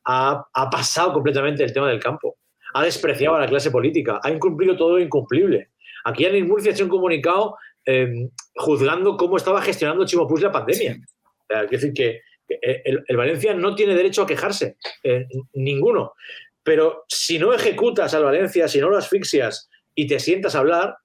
ha pasado completamente el tema del campo. Ha despreciado a la clase política. Ha incumplido todo lo incumplible. Aquí Anil Murphy ha hecho un comunicado juzgando cómo estaba gestionando Chimo Puig la pandemia. Es decir, que el Valencia no tiene derecho a quejarse. Ninguno. Pero si no ejecutas al Valencia, si no lo asfixias y te sientas a hablar,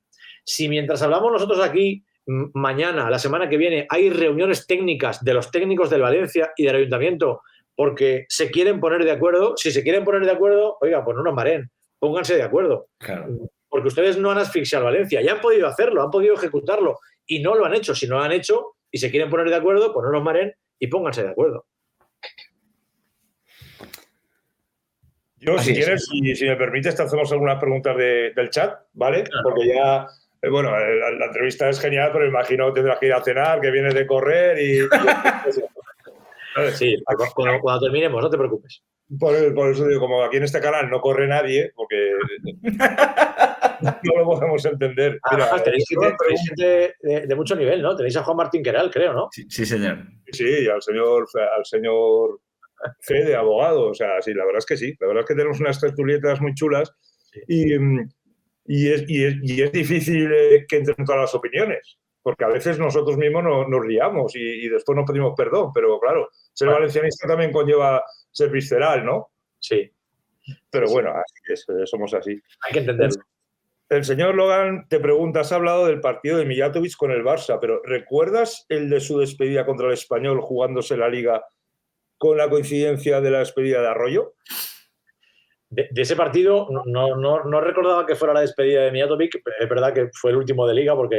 si mientras hablamos nosotros aquí, mañana, la semana que viene, hay reuniones técnicas de los técnicos del Valencia y del Ayuntamiento porque se quieren poner de acuerdo, si se quieren poner de acuerdo, oiga, pues no nos mareen, pónganse de acuerdo. Claro. Porque ustedes no han asfixiado al Valencia, ya han podido hacerlo, han podido ejecutarlo y no lo han hecho. Si no lo han hecho y se quieren poner de acuerdo, pues no nos mareen y pónganse de acuerdo. Yo, si quieres, si me permites, te hacemos algunas preguntas del chat, ¿vale? Claro. Porque ya, bueno, la entrevista es genial, pero imagino que tendrás que ir a cenar, que vienes de correr y sí, cuando terminemos, no te preocupes. Por eso digo, como aquí en este canal no corre nadie, porque no lo podemos entender. Mira, tenéis gente de mucho nivel, ¿no? Tenéis a Juan Martín Queral, creo, ¿no? Sí, señor. Sí, y al señor Fede, abogado. O sea, sí, la verdad es que sí. La verdad es que tenemos unas tertulietas muy chulas y es difícil que entren todas las opiniones, porque a veces nosotros mismos nos liamos y después nos pedimos perdón, pero claro, ser valencianista también conlleva ser visceral, ¿no? Sí. Pero bueno, así es, somos así. Hay que entenderlo. El señor Logan te pregunta, has hablado del partido de Mijatovic con el Barça, pero ¿recuerdas el de su despedida contra el Español jugándose la Liga con la coincidencia de la despedida de Arroyo? De ese partido no recordaba que fuera la despedida de Mijatovic. Es verdad que fue el último de Liga porque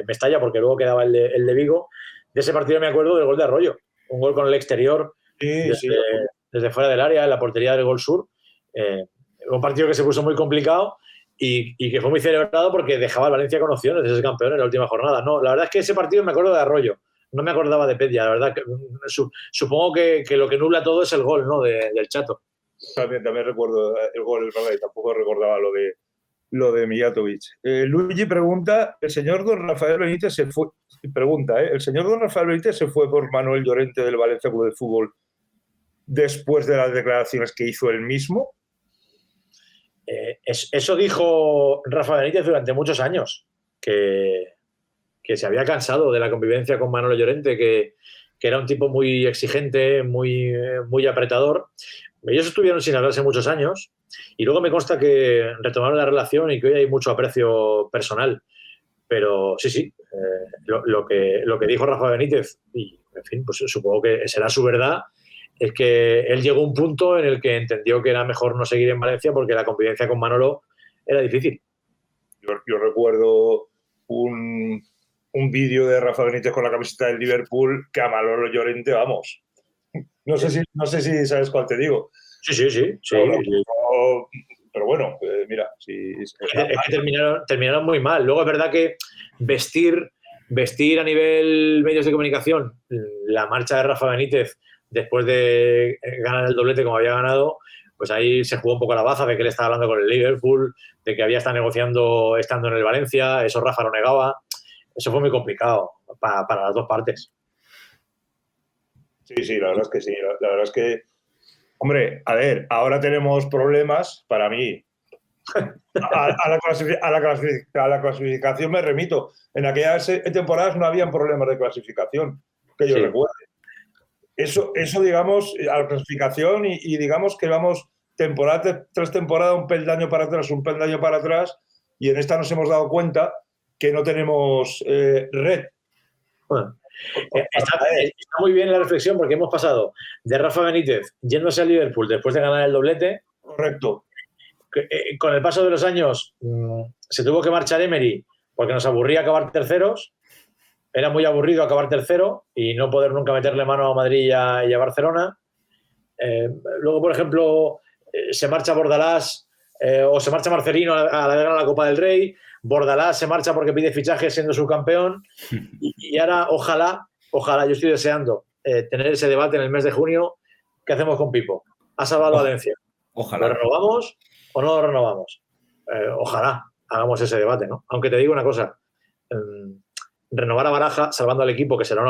me estalla, porque luego quedaba el de Vigo. De ese partido me acuerdo del gol de Arroyo. Un gol con el exterior desde fuera del área, en la portería del Gol Sur. Un partido que se puso muy complicado y que fue muy celebrado porque dejaba al Valencia con opciones de ser campeón en la última jornada. No, la verdad es que ese partido me acuerdo de Arroyo. No me acordaba de Pedia, la verdad. Supongo que lo que nubla todo es el gol, ¿no? Del Chato. También recuerdo el gol del y tampoco recordaba lo de Mijatovic. Luigi pregunta, el señor don Rafael Benítez se fue, el señor don Rafael Benítez se fue por Manuel Llorente del Valencia Club de Fútbol después de las declaraciones que hizo él mismo. Eso dijo Rafa Benítez durante muchos años, que se había cansado de la convivencia con Manolo Llorente, que era un tipo muy exigente, muy apretador. Ellos estuvieron sin hablarse muchos años y luego me consta que retomaron la relación y que hoy hay mucho aprecio personal. Pero sí, lo que dijo Rafa Benítez, y en fin, pues supongo que será su verdad, es que él llegó a un punto en el que entendió que era mejor no seguir en Valencia porque la convivencia con Manolo era difícil. Yo recuerdo un vídeo de Rafa Benítez con la camiseta del Liverpool que a Manolo Llorente, vamos. No sé si sabes cuál te digo. Sí. Pero bueno, mira. Sí, es que terminaron muy mal. Luego es verdad que vestir a nivel medios de comunicación la marcha de Rafa Benítez después de ganar el doblete como había ganado, pues ahí se jugó un poco la baza de que él estaba hablando con el Liverpool, de que había estado negociando estando en el Valencia, eso Rafa lo negaba. Eso fue muy complicado para las dos partes. Sí, la verdad es que sí. La verdad es que, hombre, a ver, ahora tenemos problemas, para mí. A la clasificación me remito. En aquellas temporadas no habían problemas de clasificación, que yo recuerde. Eso, digamos, a la clasificación y digamos que vamos temporada tras temporada, un peldaño para atrás, y en esta nos hemos dado cuenta que no tenemos red. Bueno, está muy bien la reflexión porque hemos pasado de Rafa Benítez yéndose al Liverpool después de ganar el doblete. Correcto. Con el paso de los años se tuvo que marchar Emery porque nos aburría acabar terceros. Era muy aburrido acabar tercero y no poder nunca meterle mano a Madrid y a Barcelona. Luego, por ejemplo, se marcha Bordalás o se marcha Marcelino a la ganar la Copa del Rey. Bordalás se marcha porque pide fichaje siendo subcampeón. Y ahora, ojalá, yo estoy deseando tener ese debate en el mes de junio. ¿Qué hacemos con Pipo? Ha salvado a Valencia. Ojalá. ¿Lo renovamos o no lo renovamos? Ojalá hagamos ese debate, ¿no? Aunque te digo una cosa. Renovar a Baraja, salvando al equipo, que será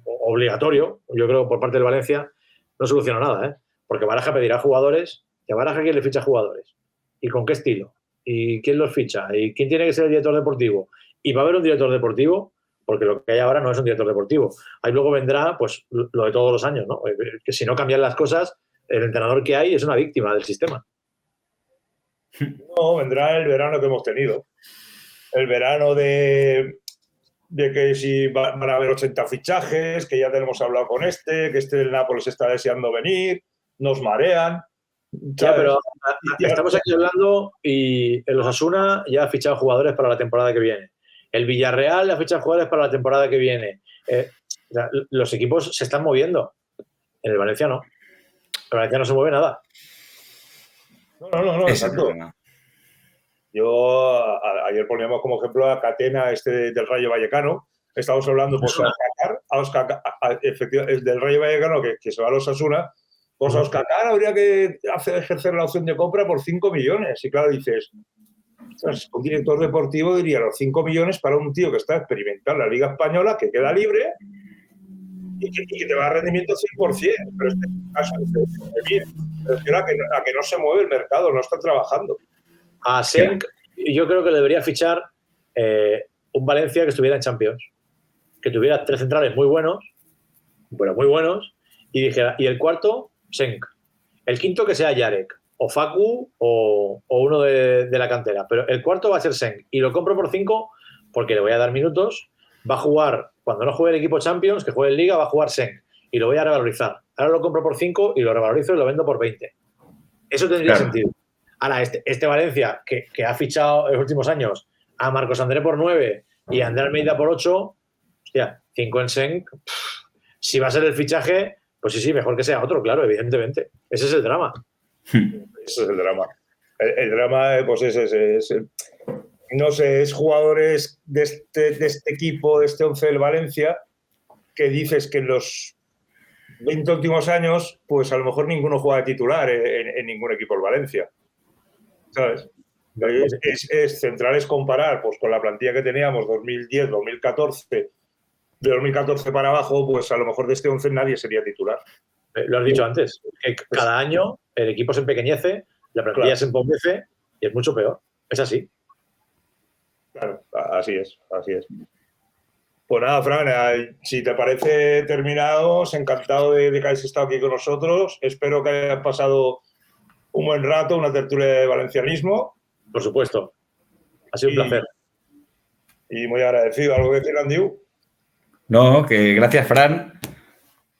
obligatorio, yo creo, por parte del Valencia, no soluciona nada, ¿eh? Porque Baraja pedirá jugadores, y a Baraja ¿quién le ficha jugadores? ¿Y con qué estilo? ¿Y quién los ficha? ¿Y quién tiene que ser el director deportivo? ¿Y va a haber un director deportivo? Porque lo que hay ahora no es un director deportivo. Ahí luego vendrá, pues, lo de todos los años, ¿no? Que si no cambian las cosas, el entrenador que hay es una víctima del sistema. No, vendrá el verano que hemos tenido. El verano de que si van a haber 80 fichajes, que ya tenemos hablado con que del Nápoles está deseando venir, nos marean. Ya, pero estamos aquí hablando y el Osasuna ya ha fichado jugadores para la temporada que viene. El Villarreal ha fichado jugadores para la temporada que viene. Los equipos se están moviendo. En el Valencia no. El Valencia no se mueve nada. No, exacto. Yo ayer poníamos como ejemplo a Catena, del Rayo Vallecano. Estamos hablando pues, efectivamente, del Rayo Vallecano que se va a los Osasuna. Pues a Oscar habría que ejercer la opción de compra por 5 millones. Y claro, dices, un director deportivo diría los 5 millones para un tío que está experimentando la Liga Española, que queda libre y que te va a rendimiento 100%. Pero este caso es bien. Pero a que no se mueve el mercado, no está trabajando. A Senk, yo creo que le debería fichar un Valencia que estuviera en Champions, que tuviera 3 centrales muy buenos, y dijera, y el cuarto, Senk. El quinto que sea Yarek, o Facu, o uno de la cantera. Pero el cuarto va a ser Senk. Y lo compro por 5 porque le voy a dar minutos. Va a jugar, cuando no juegue el equipo Champions, que juegue en Liga, va a jugar Senk. Y lo voy a revalorizar. Ahora lo compro por 5 y lo revalorizo y lo vendo por 20. Eso tendría sentido. Ahora, este Valencia, que ha fichado en los últimos años a Marcos André por 9 y a André Almeida por 8, hostia, 5 en Senk, si va a ser el fichaje, pues sí, mejor que sea otro, claro, evidentemente. Ese es el drama. Ese es el drama. El drama, pues no sé, es jugadores de este equipo, de este 11 del Valencia, que dices que en los 20 últimos años, pues a lo mejor ninguno juega de titular en ningún equipo del Valencia. ¿Sabes? Es central comparar pues, con la plantilla que teníamos 2010, 2014, de 2014 para abajo, pues a lo mejor de este 11 nadie sería titular. Lo has dicho antes, que cada año el equipo se empequeñece, la plantilla se empobrece y es mucho peor. Es así. Claro, así es. Pues nada, Fran, si te parece terminados, encantado de que hayas estado aquí con nosotros. Espero que hayas pasado un buen rato, una tertulia de valencianismo. Por supuesto. Ha sido un placer. Y muy agradecido. ¿Algo que decir, Andiu? No, que gracias, Fran.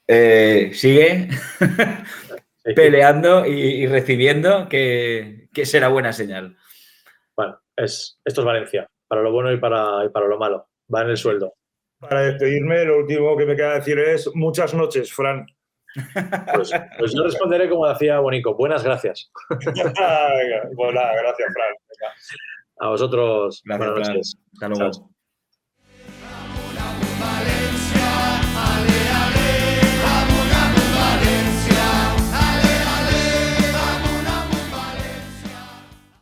Sigue peleando y recibiendo, que será buena señal. Bueno, esto es Valencia, para lo bueno y para lo malo. Va en el sueldo. Para despedirme, lo último que me queda decir es muchas noches, Fran. Pues yo responderé como decía Bonico. Buenas gracias. Bueno, gracias, Fran. A vosotros. Gracias, buenas noches. Hasta luego. Chao.